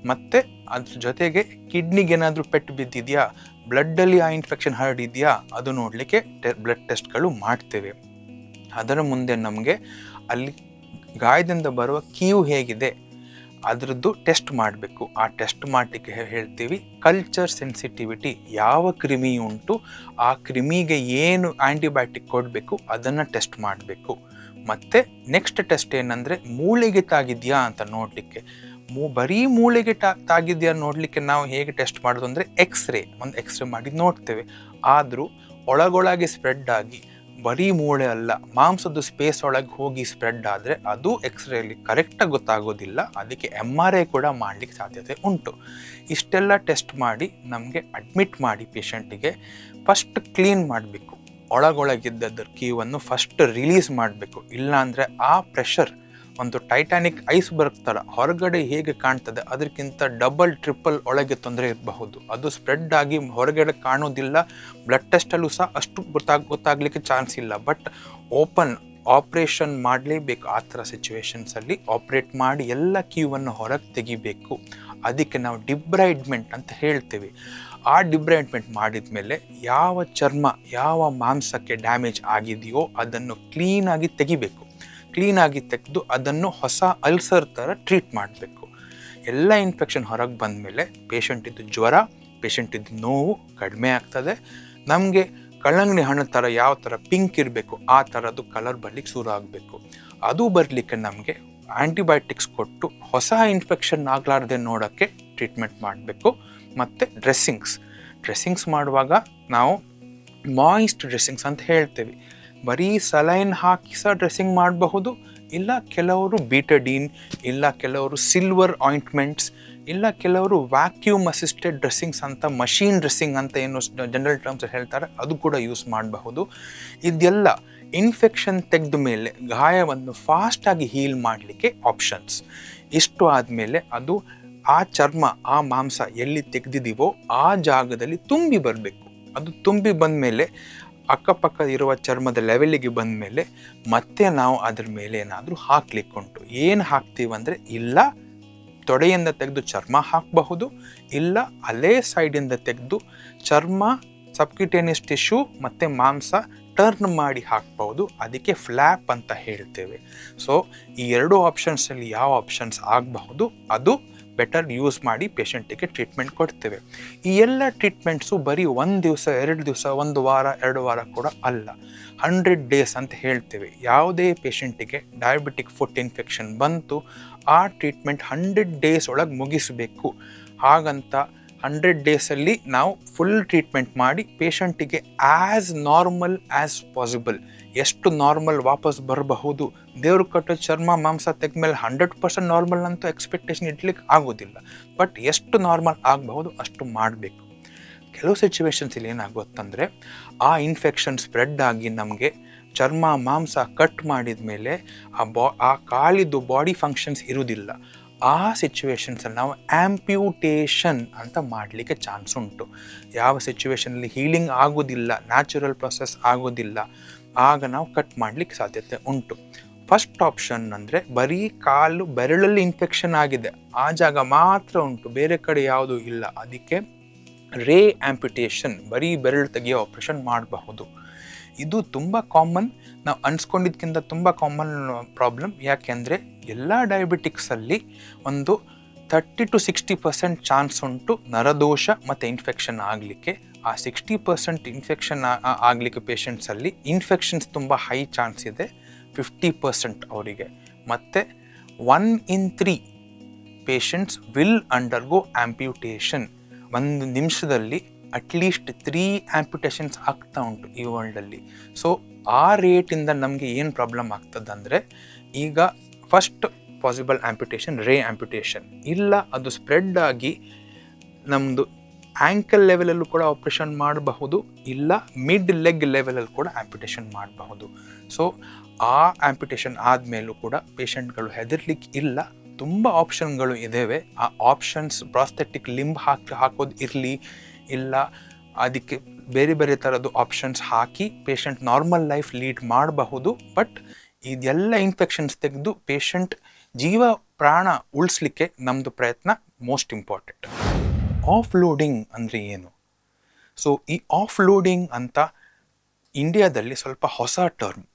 ಮತ್ತು ಅದ್ರ ಜೊತೆಗೆ ಕಿಡ್ನಿಗೆ ಏನಾದರೂ ಪೆಟ್ಟು ಬಿದ್ದಿದೆಯಾ, ಬ್ಲಡ್ಡಲ್ಲಿ ಆ ಇನ್ಫೆಕ್ಷನ್ ಹರಡಿದೆಯಾ, ಅದು ನೋಡಲಿಕ್ಕೆ ಬ್ಲಡ್ ಟೆಸ್ಟ್ಗಳು ಮಾಡ್ತೇವೆ. ಅದರ ಮುಂದೆ ನಮಗೆ ಅಲ್ಲಿ ಗಾಯದಿಂದ ಬರುವ ಕೀವು ಹೇಗಿದೆ ಅದರದ್ದು ಟೆಸ್ಟ್ ಮಾಡಬೇಕು. ಆ ಟೆಸ್ಟ್ ಮಾಡಲಿಕ್ಕೆ ಹೇಳ್ತೀವಿ ಕಲ್ಚರ್ ಸೆನ್ಸಿಟಿವಿಟಿ. ಯಾವ ಕ್ರಿಮಿ ಉಂಟು, ಆ ಕ್ರಿಮಿಗೆ ಏನು ಆ್ಯಂಟಿಬಯೋಟಿಕ್ ಕೊಡಬೇಕು ಅದನ್ನು ಟೆಸ್ಟ್ ಮಾಡಬೇಕು. ಮತ್ತು ನೆಕ್ಸ್ಟ್ ಟೆಸ್ಟ್ ಏನಂದರೆ ಮೂಳೆಗೆ ತಾಗಿದೆಯಾ ಅಂತ ನೋಡಲಿಕ್ಕೆ. ಬರೀ ಮೂಳೆಗೆ ತಾಗಿದೆಯಾ ನೋಡಲಿಕ್ಕೆ ನಾವು ಹೇಗೆ ಟೆಸ್ಟ್ ಮಾಡೋದು ಅಂದರೆ ಒಂದು ಎಕ್ಸ್ರೇ ಮಾಡಿ ನೋಡ್ತೇವೆ. ಆದರೂ ಒಳಗೊಳಗೆ ಸ್ಪ್ರೆಡ್ ಆಗಿ ಬರೀ ಮೂಳೆ ಅಲ್ಲ, ಮಾಂಸದ ಸ್ಪೇಸ್ ಒಳಗೆ ಹೋಗಿ ಸ್ಪ್ರೆಡ್ ಆದರೆ ಅದು ಎಕ್ಸ್ರೇಲಿ ಕರೆಕ್ಟಾಗಿ ಗೊತ್ತಾಗೋದಿಲ್ಲ. ಅದಕ್ಕೆ MRI ಕೂಡ ಮಾಡಲಿಕ್ಕೆ ಸಾಧ್ಯತೆ ಉಂಟು. ಇಷ್ಟೆಲ್ಲ ಟೆಸ್ಟ್ ಮಾಡಿ ನಮಗೆ ಅಡ್ಮಿಟ್ ಮಾಡಿ ಪೇಷಂಟಿಗೆ ಫಸ್ಟ್ ಕ್ಲೀನ್ ಮಾಡಬೇಕು. ಒಳಗೊಳಗಿದ್ದದ್ರ ಕೀವನ್ನು ಫಸ್ಟ್ ರಿಲೀಸ್ ಮಾಡಬೇಕು. ಇಲ್ಲಾಂದರೆ ಆ ಪ್ರೆಷರ್ ಒಂದು ಟೈಟಾನಿಕ್ ಐಸ್ಬರ್ಗ್ ಥರ ಹೊರಗಡೆ ಹೇಗೆ ಕಾಣ್ತದೆ ಅದಕ್ಕಿಂತ ಡಬಲ್ ಟ್ರಿಪಲ್ ಒಳಗೆ ತೊಂದರೆ ಇರಬಹುದು. ಅದು ಸ್ಪ್ರೆಡ್ ಆಗಿ ಹೊರಗಡೆ ಕಾಣೋದಿಲ್ಲ. ಬ್ಲಡ್ ಟೆಸ್ಟಲ್ಲೂ ಸಹ ಅಷ್ಟು ಗೊತ್ತಾಗಲಿಕ್ಕೆ ಚಾನ್ಸ್ ಇಲ್ಲ. ಬಟ್ ಆಪ್ರೇಷನ್ ಮಾಡಲೇಬೇಕು. ಆ ಥರ ಸಿಚುವೇಶನ್ಸಲ್ಲಿ ಆಪ್ರೇಟ್ ಮಾಡಿ ಎಲ್ಲ ಕೀವನ್ನು ಹೊರಗೆ ತೆಗಿಬೇಕು. ಅದಕ್ಕೆ ನಾವು ಡಿಬ್ರೈಡ್ಮೆಂಟ್ ಅಂತ ಹೇಳ್ತೇವೆ. ಆ ಡಿಬ್ರೈಡ್ಮೆಂಟ್ ಮಾಡಿದ ಮೇಲೆ ಯಾವ ಚರ್ಮ ಯಾವ ಮಾಂಸಕ್ಕೆ ಡ್ಯಾಮೇಜ್ ಆಗಿದೆಯೋ ಅದನ್ನು ಕ್ಲೀನಾಗಿ ತೆಗಿಬೇಕು. ಕ್ಲೀನಾಗಿ ತೆಗೆದು ಅದನ್ನು ಹೊಸ ಅಲ್ಸರ್ ಥರ ಟ್ರೀಟ್ ಮಾಡಬೇಕು. ಎಲ್ಲ ಇನ್ಫೆಕ್ಷನ್ ಹೊರಗೆ ಬಂದ ಮೇಲೆ ಪೇಷಂಟಿದ್ದು ಜ್ವರ, ಪೇಷಂಟಿದ್ದು ನೋವು ಕಡಿಮೆ ಆಗ್ತದೆ. ನಮಗೆ ಕಲ್ಲಂಗಡಿ ಹಣ್ಣು ಥರ ಯಾವ ಥರ ಪಿಂಕ್ ಇರಬೇಕು ಆ ಥರದ್ದು ಕಲರ್ ಬರಲಿಕ್ಕೆ ಶುರು ಆಗಬೇಕು. ಅದು ಬರಲಿಕ್ಕೆ ನಮಗೆ ಆ್ಯಂಟಿಬಯೋಟಿಕ್ಸ್ ಕೊಟ್ಟು ಹೊಸ ಇನ್ಫೆಕ್ಷನ್ ಆಗಲಾರ್ದೆ ನೋಡೋಕ್ಕೆ ಟ್ರೀಟ್ಮೆಂಟ್ ಮಾಡಬೇಕು. ಮತ್ತು ಡ್ರೆಸ್ಸಿಂಗ್ಸ್ ಮಾಡುವಾಗ ನಾವು ಮಾಯಿಸ್ಟ್ ಡ್ರೆಸ್ಸಿಂಗ್ಸ್ ಅಂತ ಹೇಳ್ತೇವೆ. ಬರೀ ಸಲೈನ್ ಹಾಕಿ ಸಹ ಡ್ರೆಸ್ಸಿಂಗ್ ಮಾಡಬಹುದು. ಇಲ್ಲ ಕೆಲವರು ಬೀಟಡೀನ್, ಇಲ್ಲ ಕೆಲವರು ಸಿಲ್ವರ್ ಆಯಿಂಟ್ಮೆಂಟ್ಸ್, ಇಲ್ಲ ಕೆಲವರು ವ್ಯಾಕ್ಯೂಮ್ ಅಸಿಸ್ಟೆಡ್ ಡ್ರೆಸ್ಸಿಂಗ್ಸ್ ಅಂತ, ಮಷೀನ್ ಡ್ರೆಸ್ಸಿಂಗ್ ಅಂತ ಏನು ಜನರಲ್ ಟರ್ಮ್ಸ್ ಹೇಳ್ತಾರೆ, ಅದು ಕೂಡ ಯೂಸ್ ಮಾಡಬಹುದು. ಇದೆಲ್ಲ ಇನ್ಫೆಕ್ಷನ್ ತೆಗೆದ ಮೇಲೆ ಗಾಯವನ್ನು ಫಾಸ್ಟಾಗಿ ಹೀಲ್ ಮಾಡಲಿಕ್ಕೆ ಆಪ್ಷನ್ಸ್. ಇಷ್ಟು ಆದಮೇಲೆ ಅದು ಆ ಚರ್ಮ ಆ ಮಾಂಸ ಎಲ್ಲಿ ತೆಗೆದಿದ್ದೀವೋ ಆ ಜಾಗದಲ್ಲಿ ತುಂಬಿ ಬರಬೇಕು. ಅದು ತುಂಬಿ ಬಂದ ಮೇಲೆ ಅಕ್ಕಪಕ್ಕ ಇರುವ ಚರ್ಮದ ಲೆವೆಲಿಗೆ ಬಂದ ಮೇಲೆ ಮತ್ತೆ ನಾವು ಅದ್ರ ಮೇಲೆ ಏನಾದರೂ ಹಾಕ್ಲಿಕ್ಕುಂಟು. ಏನು ಹಾಕ್ತೀವಂದರೆ, ಇಲ್ಲ ತೊಡೆಯಿಂದ ತೆಗೆದು ಚರ್ಮ ಹಾಕಬಹುದು, ಇಲ್ಲ ಅಲ್ಲೇ ಸೈಡಿಂದ ತೆಗೆದು ಚರ್ಮ, ಸಬ್ಕ್ಯೂಟೇನಿಯಸ್ ಟಿಶ್ಯೂ ಮತ್ತು ಮಾಂಸ ಟರ್ನ್ ಮಾಡಿ ಹಾಕ್ಬೋದು, ಅದಕ್ಕೆ ಫ್ಲ್ಯಾಪ್ ಅಂತ ಹೇಳ್ತೇವೆ. ಸೊ ಈ ಎರಡು ಆಪ್ಷನ್ಸಲ್ಲಿ ಯಾವ ಆಪ್ಷನ್ಸ್ ಆಗಬಹುದು ಅದು ಬೆಟರ್ ಯೂಸ್ ಮಾಡಿ ಪೇಷಂಟಿಗೆ ಟ್ರೀಟ್ಮೆಂಟ್ ಕೊಡ್ತೇವೆ. ಈ ಎಲ್ಲ ಟ್ರೀಟ್ಮೆಂಟ್ಸು ಬರೀ 1 ದಿವಸ 2 ದಿವಸ 1 ವಾರ 2 ವಾರ ಕೂಡ ಅಲ್ಲ, 100 ಡೇಸ್ ಅಂತ ಹೇಳ್ತೇವೆ. ಯಾವುದೇ ಪೇಷಂಟಿಗೆ ಡಯಾಬಿಟಿಕ್ ಫುಟ್ ಇನ್ಫೆಕ್ಷನ್ ಬಂತು ಆ ಟ್ರೀಟ್ಮೆಂಟ್ 100 ಡೇಸ್ ಒಳಗೆ ಮುಗಿಸಬೇಕು. ಹಾಗಂತ 100 ಡೇಸಲ್ಲಿ ನಾವು ಫುಲ್ ಟ್ರೀಟ್ಮೆಂಟ್ ಮಾಡಿ ಪೇಷಂಟಿಗೆ ಆ್ಯಸ್ ನಾರ್ಮಲ್ ಆ್ಯಸ್ ಪಾಸಿಬಲ್, ಎಷ್ಟು ನಾರ್ಮಲ್ ವಾಪಸ್ ಬರಬಹುದು, ದೇವ್ರು ಕಟ್ಟೋ ಚರ್ಮ ಮಾಂಸ ತೆಗೆದ್ಮೇಲೆ 100% ನಾರ್ಮಲ್ ಅಂತೂ ಎಕ್ಸ್ಪೆಕ್ಟೇಷನ್ ಇಡ್ಲಿಕ್ಕೆ ಆಗೋದಿಲ್ಲ, ಬಟ್ ಎಷ್ಟು ನಾರ್ಮಲ್ ಆಗಬಹುದು ಅಷ್ಟು ಮಾಡಬೇಕು. ಕೆಲವು ಸಿಚುವೇಶನ್ಸಲ್ಲಿ ಏನಾಗುತ್ತಂದರೆ ಆ ಇನ್ಫೆಕ್ಷನ್ ಸ್ಪ್ರೆಡ್ ಆಗಿ ನಮಗೆ ಚರ್ಮ ಮಾಂಸ ಕಟ್ ಮಾಡಿದ ಮೇಲೆ ಆ ಕಾಲಿದ್ದು ಬಾಡಿ ಫಂಕ್ಷನ್ಸ್ ಇರುವುದಿಲ್ಲ. ಆ ಸಿಚುವೇಶನ್ಸಲ್ಲಿ ನಾವು ಆ್ಯಂಪ್ಯೂಟೇಷನ್ ಅಂತ ಮಾಡಲಿಕ್ಕೆ ಚಾನ್ಸ್ ಉಂಟು. ಯಾವ ಸಿಚುವೇಶನಲ್ಲಿ ಹೀಲಿಂಗ್ ಆಗೋದಿಲ್ಲ, ನ್ಯಾಚುರಲ್ ಪ್ರೊಸೆಸ್ ಆಗೋದಿಲ್ಲ, ಆಗ ನಾವು ಕಟ್ ಮಾಡಲಿಕ್ಕೆ ಸಾಧ್ಯತೆ ಉಂಟು. ಫಸ್ಟ್ ಆಪ್ಷನ್ ಅಂದರೆ ಬರೀ ಕಾಲು ಬೆರಳಲ್ಲಿ ಇನ್ಫೆಕ್ಷನ್ ಆಗಿದೆ, ಆ ಜಾಗ ಮಾತ್ರ ಉಂಟು, ಬೇರೆ ಕಡೆ ಯಾವುದೂ ಇಲ್ಲ, ಅದಕ್ಕೆ ರೇ ಆ್ಯಂಪ್ಯುಟೇಷನ್, ಬರೀ ಬೆರಳು ತೆಗೆಯೋ ಆಪ್ರೇಷನ್ ಮಾಡಬಹುದು. ಇದು ತುಂಬ ಕಾಮನ್, ನಾವು ಅನ್ಸ್ಕೊಂಡಿದ್ದಕ್ಕಿಂತ ತುಂಬ ಕಾಮನ್ ಪ್ರಾಬ್ಲಮ್. ಯಾಕೆಂದರೆ ಎಲ್ಲ ಡಯಾಬಿಟಿಕ್ಸಲ್ಲಿ ಒಂದು 30 to 60% ಚಾನ್ಸ್ ಉಂಟು ನರದೋಷ ಮತ್ತು ಇನ್ಫೆಕ್ಷನ್ ಆಗಲಿಕ್ಕೆ. ಆ 60% ಇನ್ಫೆಕ್ಷನ್ ಆಗಲಿಕ್ಕೆ ಪೇಷಂಟ್ಸಲ್ಲಿ ಇನ್ಫೆಕ್ಷನ್ಸ್ ತುಂಬ ಹೈ ಚಾನ್ಸ್ ಇದೆ, 50% ಅವರಿಗೆ. ಮತ್ತು 1 in 3 ಪೇಷಂಟ್ಸ್ ವಿಲ್ ಅಂಡರ್ಗೋ ಆ್ಯಂಪ್ಯೂಟೇಷನ್. 1 ನಿಮಿಷದಲ್ಲಿ ಅಟ್ಲೀಸ್ಟ್ 3 ಆ್ಯಂಪ್ಯುಟೇಷನ್ಸ್ ಆಗ್ತಾ ಉಂಟು ಈ ವರ್ಲ್ಡಲ್ಲಿ. ಸೊ ಆ ರೇಟಿಂದ ನಮಗೆ ಏನು ಪ್ರಾಬ್ಲಮ್ ಆಗ್ತದಂದರೆ, ಈಗ ಫಸ್ಟ್ ಪಾಸಿಬಲ್ ಆ್ಯಂಪ್ಯುಟೇಷನ್ ರೇ ಆ್ಯಂಪ್ಯುಟೇಷನ್, ಇಲ್ಲ ಅದು ಸ್ಪ್ರೆಡ್ ಆಗಿ ನಮ್ಮದು ಆ್ಯಂಕಲ್ ಲೆವೆಲಲ್ಲೂ ಕೂಡ ಆಪ್ರೇಷನ್ ಮಾಡಬಹುದು, ಇಲ್ಲ ಮಿಡ್ ಲೆಗ್ ಲೆವೆಲಲ್ಲಿ ಕೂಡ ಆ್ಯಂಪ್ಯುಟೇಷನ್ ಮಾಡಬಹುದು. ಸೊ ಆ ಆ್ಯಂಪ್ಯುಟೇಷನ್ ಆದಮೇಲೂ ಕೂಡ ಪೇಷಂಟ್ಗಳು ಹೆದರ್ಲಿಕ್ಕೆ ಇಲ್ಲ, ತುಂಬ ಆಪ್ಷನ್ಗಳು ಇದ್ದಾವೆ. ಆ ಆಪ್ಷನ್ಸ್ ಪ್ರಾಸ್ಥೆಟಿಕ್ ಲಿಂಬ್ ಹಾಕೋದು ಇರಲಿ, ಇಲ್ಲ ಅದಕ್ಕೆ ಬೇರೆ ಬೇರೆ ಥರದ್ದು ಆಪ್ಷನ್ಸ್ ಹಾಕಿ ಪೇಷಂಟ್ ನಾರ್ಮಲ್ ಲೈಫ್ ಲೀಡ್ ಮಾಡಬಹುದು. ಬಟ್ ಇದೆಲ್ಲ ಇನ್ಫೆಕ್ಷನ್ಸ್ ತೆಗೆದು ಪೇಷಂಟ್ ಜೀವ ಪ್ರಾಣ ಉಳಿಸ್ಲಿಕ್ಕೆ ನಮ್ಮದು ಪ್ರಯತ್ನ ಮೋಸ್ಟ್ ಇಂಪಾರ್ಟೆಂಟ್. ಆಫ್ ಲೋಡಿಂಗ್ ಅಂದರೆ ಏನು? ಸೊ ಈ ಆಫ್ ಲೋಡಿಂಗ್ ಅಂತ ಇಂಡಿಯಾದಲ್ಲಿ ಸ್ವಲ್ಪ ಹೊಸ ಟರ್ಮ್.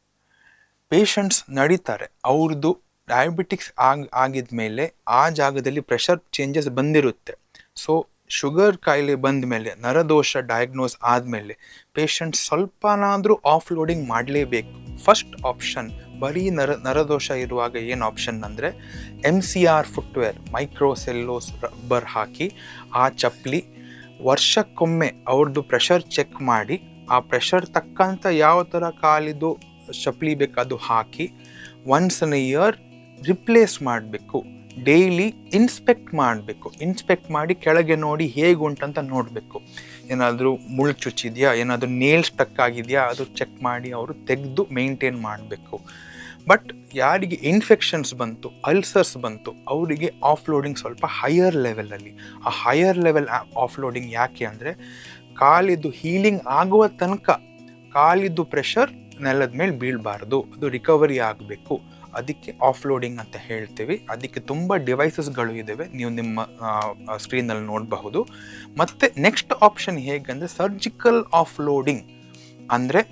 ಪೇಷಂಟ್ಸ್ ನಡೀತಾರೆ, ಅವ್ರದ್ದು ಡಯಾಬಿಟಿಕ್ಸ್ ಆಗಿದ ಮೇಲೆ ಆ ಜಾಗದಲ್ಲಿ ಪ್ರೆಷರ್ ಚೇಂಜಸ್ ಬಂದಿರುತ್ತೆ. ಸೊ ಶುಗರ್ ಕಾಯಿಲೆ ಬಂದ ಮೇಲೆ, ನರದೋಷ ಡಯಾಗ್ನೋಸ್ ಆದಮೇಲೆ ಪೇಷಂಟ್ ಸ್ವಲ್ಪನಾದರೂ ಆಫ್ ಲೋಡಿಂಗ್ ಮಾಡಲೇಬೇಕು. ಫಸ್ಟ್ ಆಪ್ಷನ್ ಬರೀ ನರದೋಷ ಇರುವಾಗ ಏನು ಆಪ್ಷನ್ ಅಂದರೆ MCR ಫುಟ್ವೇರ್, ಮೈಕ್ರೋಸೆಲ್ಲೋಸ್ ರಬ್ಬರ್ ಹಾಕಿ ಆ ಚಪ್ಪಲಿ ವರ್ಷಕ್ಕೊಮ್ಮೆ ಅವ್ರದ್ದು ಪ್ರೆಷರ್ ಚೆಕ್ ಮಾಡಿ, ಆ ಪ್ರೆಷರ್ ತಕ್ಕಂಥ ಯಾವ ಥರ ಕಾಲಿದು ಚಪ್ಪಲಿ ಬೇಕಾದು ಹಾಕಿ once in a year replace ಮಾಡಬೇಕು. ಡೈಲಿ ಇನ್ಸ್ಪೆಕ್ಟ್ ಮಾಡಬೇಕು, ಇನ್ಸ್ಪೆಕ್ಟ್ ಮಾಡಿ ಕೆಳಗೆ ನೋಡಿ ಹೇಗುಂಟಂತ ನೋಡಬೇಕು. ಏನಾದರೂ ಮುಳ್ಳು ಚುಚ್ಚಿದೆಯಾ, ಏನಾದರೂ ನೇಲ್ ಸ್ಟಕ್ ಆಗಿದೆಯಾ, ಅದು ಚೆಕ್ ಮಾಡಿ ಅವರು ತೆಗೆದು ಮೇಂಟೈನ್ ಮಾಡಬೇಕು. ಬಟ್ ಯಾರಿಗೆ ಇನ್ಫೆಕ್ಷನ್ಸ್ ಬಂತು, ಅಲ್ಸರ್ಸ್ ಬಂತು, ಅವರಿಗೆ ಆಫ್ ಲೋಡಿಂಗ್ ಸ್ವಲ್ಪ ಹೈಯರ್ ಲೆವೆಲಲ್ಲಿ. ಆ ಹೈಯರ್ ಲೆವೆಲ್ ಆಫ್ ಲೋಡಿಂಗ್ ಯಾಕೆ ಅಂದರೆ ಕಾಲಿದ್ದು ಹೀಲಿಂಗ್ ಆಗುವ ತನಕ ಕಾಲಿದ್ದು ಪ್ರೆಷರ್ ನೆಲದ ಮೇಲೆ ಬೀಳಬಾರ್ದು, ಅದು ರಿಕವರಿ ಆಗಬೇಕು. ಅದಕ್ಕೆ ಆಫ್ ಲೋಡಿಂಗ್ ಅಂತ ಹೇಳ್ತೀವಿ. ಅದಕ್ಕೆ ತುಂಬ ಡಿವೈಸಸ್ಗಳು ಇದ್ದಾವೆ, ನೀವು ನಿಮ್ಮ ಸ್ಕ್ರೀನಲ್ಲಿ ನೋಡಬಹುದು. ಮತ್ತು ನೆಕ್ಸ್ಟ್ ಆಪ್ಷನ್ ಹೇಗಂದರೆ ಸರ್ಜಿಕಲ್ ಆಫ್ ಲೋಡಿಂಗ್. ಅಂದರೆ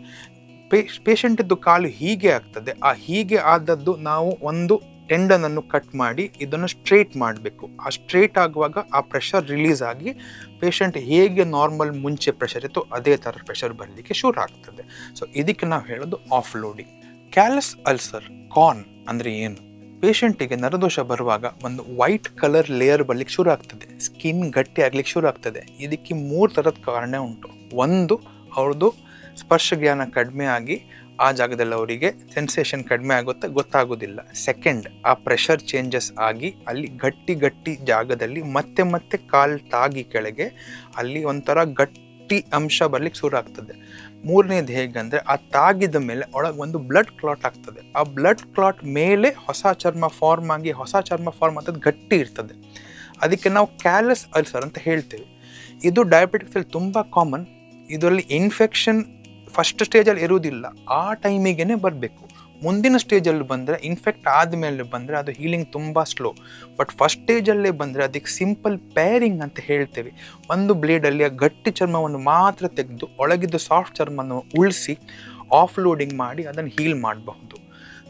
ಪೇಷಂಟಿದ್ದು ಕಾಲು ಹೀಗೆ ಆಗ್ತದೆ, ಆ ಹೀಗೆ ಆದದ್ದು ನಾವು ಒಂದು ಟೆಂಡನನ್ನು ಕಟ್ ಮಾಡಿ ಇದನ್ನು ಸ್ಟ್ರೇಟ್ ಮಾಡಬೇಕು. ಆ ಸ್ಟ್ರೇಟ್ ಆಗುವಾಗ ಆ ಪ್ರೆಷರ್ ರಿಲೀಸ್ ಆಗಿ ಪೇಷಂಟ್ ಹೇಗೆ ನಾರ್ಮಲ್ ಮುಂಚೆ ಪ್ರೆಷರ್ ಇತ್ತು ಅದೇ ಥರ ಪ್ರೆಷರ್ ಬರಲಿಕ್ಕೆ ಶುರು ಆಗ್ತದೆ. ಸೊ ಇದಕ್ಕೆ ನಾವು ಹೇಳೋದು of loading. Callus ulcer, corn ಅಂದರೆ ಏನು? ಪೇಷಂಟಿಗೆ ನರದೋಷ ಬರುವಾಗ ಒಂದು ವೈಟ್ ಕಲರ್ ಲೇಯರ್ ಬರಲಿಕ್ಕೆ ಶುರು ಆಗ್ತದೆ, ಸ್ಕಿನ್ ಗಟ್ಟಿ ಆಗ್ಲಿಕ್ಕೆ ಶುರು ಆಗ್ತದೆ. ಇದಕ್ಕೆ 3 ಥರದ ಕಾರಣ ಉಂಟು. ಒಂದು, ಅವ್ರದ್ದು ಸ್ಪರ್ಶ ಜ್ಞಾನ ಕಡಿಮೆ ಆಗಿ ಆ ಜಾಗದಲ್ಲಿ ಅವರಿಗೆ ಸೆನ್ಸೇಷನ್ ಕಡಿಮೆ ಆಗುತ್ತೆ, ಗೊತ್ತಾಗೋದಿಲ್ಲ. ಸೆಕೆಂಡ್, ಆ ಪ್ರೆಷರ್ ಚೇಂಜಸ್ ಆಗಿ ಅಲ್ಲಿ ಗಟ್ಟಿ ಜಾಗದಲ್ಲಿ ಮತ್ತೆ ಕಾಲು ತಾಗಿ ಕೆಳಗೆ ಅಲ್ಲಿ ಒಂಥರ ಗಟ್ಟಿ ಅಂಶ ಬರ್ಲಿಕ್ಕೆ ಶುರು ಆಗ್ತದೆ. ಮೂರನೇದು ಹೇಗಂದರೆ ಆ ತಾಗಿದ ಮೇಲೆ ಒಳಗೆ ಒಂದು ಬ್ಲಡ್ ಕ್ಲಾಟ್ ಆಗ್ತದೆ. ಆ ಬ್ಲಡ್ ಕ್ಲಾಟ್ ಮೇಲೆ ಹೊಸ ಚರ್ಮ ಫಾರ್ಮ್ ಆಗಿ ಹೊಸ ಚರ್ಮ ಫಾರ್ಮ್ ಆಗ್ತದೆ, ಗಟ್ಟಿ ಇರ್ತದೆ. ಅದಕ್ಕೆ ನಾವು ಕ್ಯಾಲಸ್ ಅಲ್ಸರ್ ಅಂತ ಹೇಳ್ತೇವೆ. ಇದು ಡಯಾಬಿಟಿಕ್ಸಲ್ಲಿ ತುಂಬ ಕಾಮನ್. ಇದರಲ್ಲಿ ಇನ್ಫೆಕ್ಷನ್ ಫಸ್ಟ್ ಸ್ಟೇಜಲ್ಲಿ ಇರುವುದಿಲ್ಲ, ಆ ಟೈಮಿಗೆ ಬರಬೇಕು. ಮುಂದಿನ ಸ್ಟೇಜಲ್ಲಿ ಬಂದರೆ, ಇನ್ಫೆಕ್ಟ್ ಆದಮೇಲೆ ಬಂದರೆ ಅದು ಹೀಲಿಂಗ್ ತುಂಬ ಸ್ಲೋ. ಬಟ್ ಫಸ್ಟ್ ಸ್ಟೇಜಲ್ಲೇ ಬಂದರೆ ಅದಕ್ಕೆ ಸಿಂಪಲ್ ಪೇರಿಂಗ್ ಅಂತ ಹೇಳ್ತೇವೆ. ಒಂದು ಬ್ಲೇಡಲ್ಲಿ ಆ ಗಟ್ಟಿ ಚರ್ಮವನ್ನು ಮಾತ್ರ ತೆಗೆದು ಒಳಗಿದ್ದು ಸಾಫ್ಟ್ ಚರ್ಮವನ್ನು ಉಳಿಸಿ ಆಫ್ ಲೋಡಿಂಗ್ ಮಾಡಿ ಅದನ್ನು ಹೀಲ್ ಮಾಡಬಹುದು.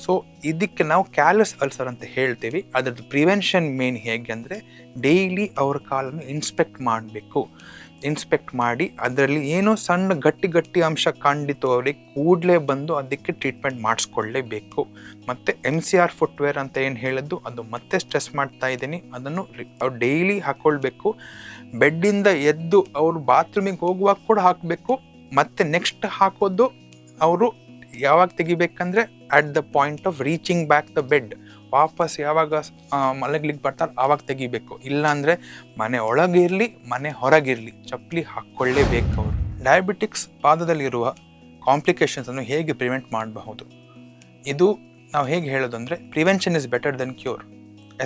ಸೊ ಇದಕ್ಕೆ ನಾವು ಕ್ಯಾಲಸ್ ಅಲ್ಸರ್ ಅಂತ ಹೇಳ್ತೀವಿ. ಅದರದ್ದು ಪ್ರಿವೆನ್ಷನ್ ಮೇನ್ ಹೇಗೆ ಅಂದರೆ ಡೈಲಿ ಅವ್ರ ಕಾಲನ್ನು ಇನ್ಸ್ಪೆಕ್ಟ್ ಮಾಡಬೇಕು. ಇನ್ಸ್ಪೆಕ್ಟ್ ಮಾಡಿ ಅದರಲ್ಲಿ ಏನೋ ಸಣ್ಣ ಗಟ್ಟಿ ಅಂಶ ಕಂಡಿತು ಅವ್ರಿಗೆ ಕೂಡಲೇ ಬಂದು ಅದಕ್ಕೆ ಟ್ರೀಟ್ಮೆಂಟ್ ಮಾಡಿಸ್ಕೊಳ್ಳೇಬೇಕು. ಮತ್ತು MCR ಫುಟ್ವೇರ್ ಅಂತ ಏನು ಹೇಳಿದ್ದು ಅದು ಮತ್ತೆ ಸ್ಟ್ರೆಸ್ ಮಾಡ್ತಾ ಇದ್ದೀನಿ, ಅದನ್ನು ಅವ್ರು ಡೈಲಿ ಹಾಕ್ಕೊಳ್ಬೇಕು. ಬೆಡ್ಡಿಂದ ಎದ್ದು ಅವರು ಬಾತ್ರೂಮಿಗೆ ಹೋಗುವಾಗ ಕೂಡ ಹಾಕಬೇಕು. ಮತ್ತು ನೆಕ್ಸ್ಟ್ ಹಾಕೋದು ಅವರು ಯಾವಾಗ ತೆಗಿಬೇಕಂದ್ರೆ at the point of reaching back the bed, ವಾಪಸ್ ಯಾವಾಗ ಮಲಗ್ಲಿಕ್ಕೆ ಬರ್ತಾರೆ ಆವಾಗ ತೆಗಿಬೇಕು. ಇಲ್ಲಾಂದರೆ ಮನೆ ಒಳಗಿರಲಿ ಮನೆ ಹೊರಗಿರಲಿ ಚಪ್ಪಲಿ ಹಾಕ್ಕೊಳ್ಳೇಬೇಕು ಅವರು. ಡಯಾಬಿಟಿಕ್ಸ್ ಪಾದದಲ್ಲಿರುವ ಕಾಂಪ್ಲಿಕೇಶನ್ಸನ್ನು ಹೇಗೆ ಪ್ರಿವೆಂಟ್ ಮಾಡಬಹುದು? ಇದು ನಾವು ಹೇಗೆ ಹೇಳೋದು ಅಂದರೆ prevention is better than cure,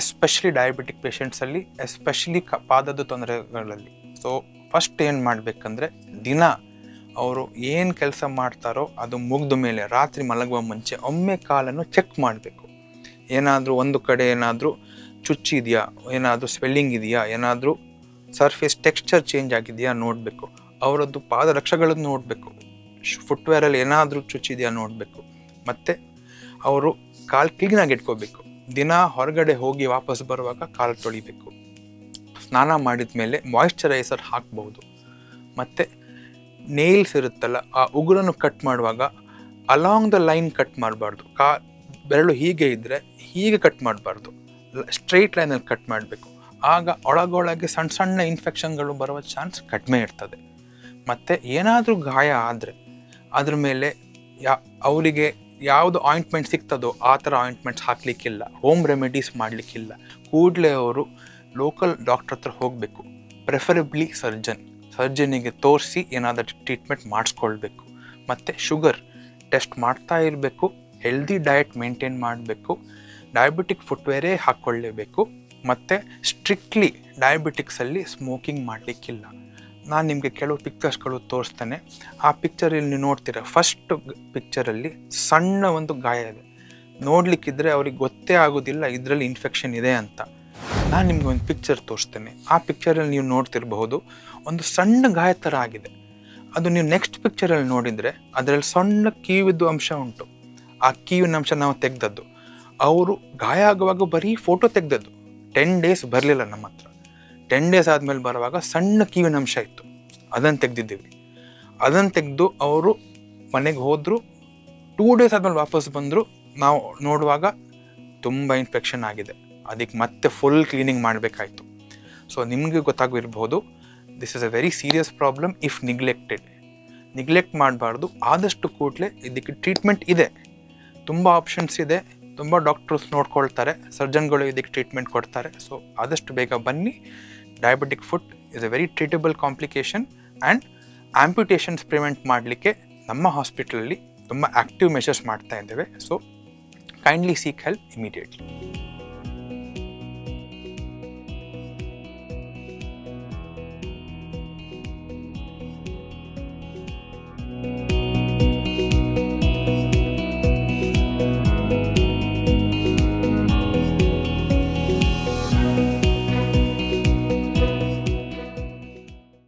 especially diabetic ಪೇಷಂಟ್ಸಲ್ಲಿ, ಎಸ್ಪೆಷಲಿ ಪಾದದ ತೊಂದರೆಗಳಲ್ಲಿ. ಸೊ ಫಸ್ಟ್ ಏನು ಮಾಡಬೇಕಂದ್ರೆ ದಿನ ಅವರು ಏನು ಕೆಲಸ ಮಾಡ್ತಾರೋ ಅದು ಮುಗಿದ ಮೇಲೆ ರಾತ್ರಿ ಮಲಗುವ ಮುಂಚೆ ಒಮ್ಮೆ ಕಾಲನ್ನು ಚೆಕ್ ಮಾಡಬೇಕು. ಏನಾದರೂ ಒಂದು ಕಡೆ ಏನಾದರೂ ಚುಚ್ಚಿದೆಯಾ, ಏನಾದರೂ ಸ್ವೆಲ್ಲಿಂಗ್ ಇದೆಯಾ, ಏನಾದರೂ ಸರ್ಫೇಸ್ ಟೆಕ್ಸ್ಚರ್ ಚೇಂಜ್ ಆಗಿದೆಯಾ ನೋಡಬೇಕು. ಅವರದ್ದು ಪಾದರಕ್ಷೆಗಳನ್ನು ನೋಡಬೇಕು, ಫುಟ್ವೇರಲ್ಲಿ ಏನಾದರೂ ಚುಚ್ಚಿದೆಯಾ ನೋಡಬೇಕು. ಮತ್ತು ಅವರು ಕಾಲು ಕ್ಲೀನಾಗಿ ಇಟ್ಕೋಬೇಕು. ದಿನ ಹೊರಗಡೆ ಹೋಗಿ ವಾಪಸ್ ಬರುವಾಗ ಕಾಲು ತೊಳಿಬೇಕು. ಸ್ನಾನ ಮಾಡಿದ ಮೇಲೆ ಮಾಯಿಶ್ಚರೈಸರ್ ಹಾಕ್ಬೋದು. ಮತ್ತು ನೇಲ್ಸ್ ಇರುತ್ತಲ್ಲ, ಆ ಉಗುರನ್ನು ಕಟ್ ಮಾಡುವಾಗ ಅಲಾಂಗ್ ದ ಲೈನ್ ಕಟ್ ಮಾಡಬಾರ್ದು. ಬೆರಳು ಹೀಗೆ ಇದ್ದರೆ ಹೀಗೆ ಕಟ್ ಮಾಡಬಾರ್ದು, ಸ್ಟ್ರೈಟ್ ಲೈನಲ್ಲಿ ಕಟ್ ಮಾಡಬೇಕು. ಆಗ ಒಳಗೊಳಗೆ ಸಣ್ಣ ಇನ್ಫೆಕ್ಷನ್ಗಳು ಬರುವ ಚಾನ್ಸ್ ಕಡಿಮೆ ಇರ್ತದೆ. ಮತ್ತು ಏನಾದರೂ ಗಾಯ ಆದರೆ ಅದ್ರ ಮೇಲೆ ಅವರಿಗೆ ಯಾವುದು ಆಯಿಂಟ್ಮೆಂಟ್ ಸಿಗ್ತದೋ ಆ ಥರ ಆಯಿಂಟ್ಮೆಂಟ್ಸ್ ಹಾಕಲಿಕ್ಕಿಲ್ಲ, ಹೋಮ್ ರೆಮಿಡೀಸ್ ಮಾಡಲಿಕ್ಕಿಲ್ಲ. ಕೂಡಲೇ ಅವರು ಲೋಕಲ್ ಡಾಕ್ಟ್ರ್ ಹತ್ರ ಹೋಗಬೇಕು, ಪ್ರೆಫರಬ್ಲಿ ಸರ್ಜನಿಗೆ ತೋರಿಸಿ ಏನಾದರೂ ಟ್ರೀಟ್ಮೆಂಟ್ ಮಾಡಿಸ್ಕೊಳ್ಬೇಕು. ಮತ್ತು ಶುಗರ್ ಟೆಸ್ಟ್ ಮಾಡ್ತಾ ಇರಬೇಕು, ಹೆಲ್ದಿ ಡಯಟ್ ಮೇಂಟೈನ್ ಮಾಡಬೇಕು, ಡಯಾಬಿಟಿಕ್ ಫುಟ್ವೇರೇ ಹಾಕ್ಕೊಳ್ಳೇಬೇಕು. ಮತ್ತು ಸ್ಟ್ರಿಕ್ಟ್ಲಿ ಡಯಾಬಿಟಿಕ್ಸಲ್ಲಿ ಸ್ಮೋಕಿಂಗ್ ಮಾಡಲಿಕ್ಕಿಲ್ಲ. ನಾನು ನಿಮಗೆ ಕೆಲವು ಪಿಕ್ಚರ್ಸ್ಗಳು ತೋರಿಸ್ತೇನೆ. ಆ ಪಿಕ್ಚರಲ್ಲಿ ನೀವು ನೋಡ್ತೀರ, ಫಸ್ಟ್ ಪಿಕ್ಚರಲ್ಲಿ ಸಣ್ಣ ಒಂದು ಗಾಯ ಇದೆ. ನೋಡಲಿಕ್ಕಿದ್ರೆ ಅವ್ರಿಗೆ ಗೊತ್ತೇ ಆಗೋದಿಲ್ಲ ಇದರಲ್ಲಿ ಇನ್ಫೆಕ್ಷನ್ ಇದೆ ಅಂತ. ನಾನು ನಿಮ್ಗೆ ಒಂದು ಪಿಕ್ಚರ್ ತೋರಿಸ್ತೇನೆ. ಆ ಪಿಕ್ಚರಲ್ಲಿ ನೀವು ನೋಡ್ತಿರಬಹುದು ಒಂದು ಸಣ್ಣ ಗಾಯ ಥರ ಆಗಿದೆ. ಅದು ನೀವು ನೆಕ್ಸ್ಟ್ ಪಿಕ್ಚರಲ್ಲಿ ನೋಡಿದರೆ ಅದರಲ್ಲಿ ಸಣ್ಣ ಕೀವಿದ್ದು ಅಂಶ ಉಂಟು. ಆ ಕೀವಿನ ಅಂಶ ನಾವು ತೆಗೆದದ್ದು. ಅವರು ಗಾಯ ಆಗುವಾಗ ಬರೀ ಫೋಟೋ ತೆಗೆದದ್ದು. 10 ಡೇಸ್ ಬರಲಿಲ್ಲ ನಮ್ಮ ಹತ್ರ. 10 ಡೇಸ್ ಆದಮೇಲೆ ಬರುವಾಗ ಸಣ್ಣ ಕೀವಿನ ಅಂಶ ಇತ್ತು, ಅದನ್ನು ತೆಗೆದಿದ್ದೀವಿ. ಅದನ್ನು ತೆಗೆದು ಅವರು ಮನೆಗೆ ಹೋದರು. 2 ಡೇಸ್ ಆದಮೇಲೆ ವಾಪಸ್ ಬಂದರು. ನಾವು ನೋಡುವಾಗ ತುಂಬ ಇನ್ಫೆಕ್ಷನ್ ಆಗಿದೆ, ಅದಕ್ಕೆ ಮತ್ತೆ ಫುಲ್ ಕ್ಲೀನಿಂಗ್ ಮಾಡಬೇಕಾಯಿತು. ಸೊ ನಿಮಗೆ ಗೊತ್ತಾಗಿರ್ಬೋದು, this is a very serious problem if neglect ಮಾಡಬಾರ್ದು. ಆದಷ್ಟು ಕೂಡಲೇ ಇದಕ್ಕೆ ಟ್ರೀಟ್ಮೆಂಟ್ ಇದೆ, ತುಂಬ ಆಪ್ಷನ್ಸ್ ಇದೆ, ತುಂಬ ಡಾಕ್ಟರ್ಸ್ ನೋಡ್ಕೊಳ್ತಾರೆ, ಸರ್ಜನ್ಗಳು ಇದಕ್ಕೆ ಟ್ರೀಟ್ಮೆಂಟ್ ಕೊಡ್ತಾರೆ. ಸೊ ಆದಷ್ಟು ಬೇಗ ಬನ್ನಿ. Diabetic foot is a very treatable complication and amputations prevent ಮಾಡಲಿಕ್ಕೆ ನಮ್ಮ ಹಾಸ್ಪಿಟಲಲ್ಲಿ ತುಂಬ ಆ್ಯಕ್ಟಿವ್ ಮೆಷರ್ಸ್ ಮಾಡ್ತಾ ಇದ್ದೇವೆ. So kindly seek help immediately.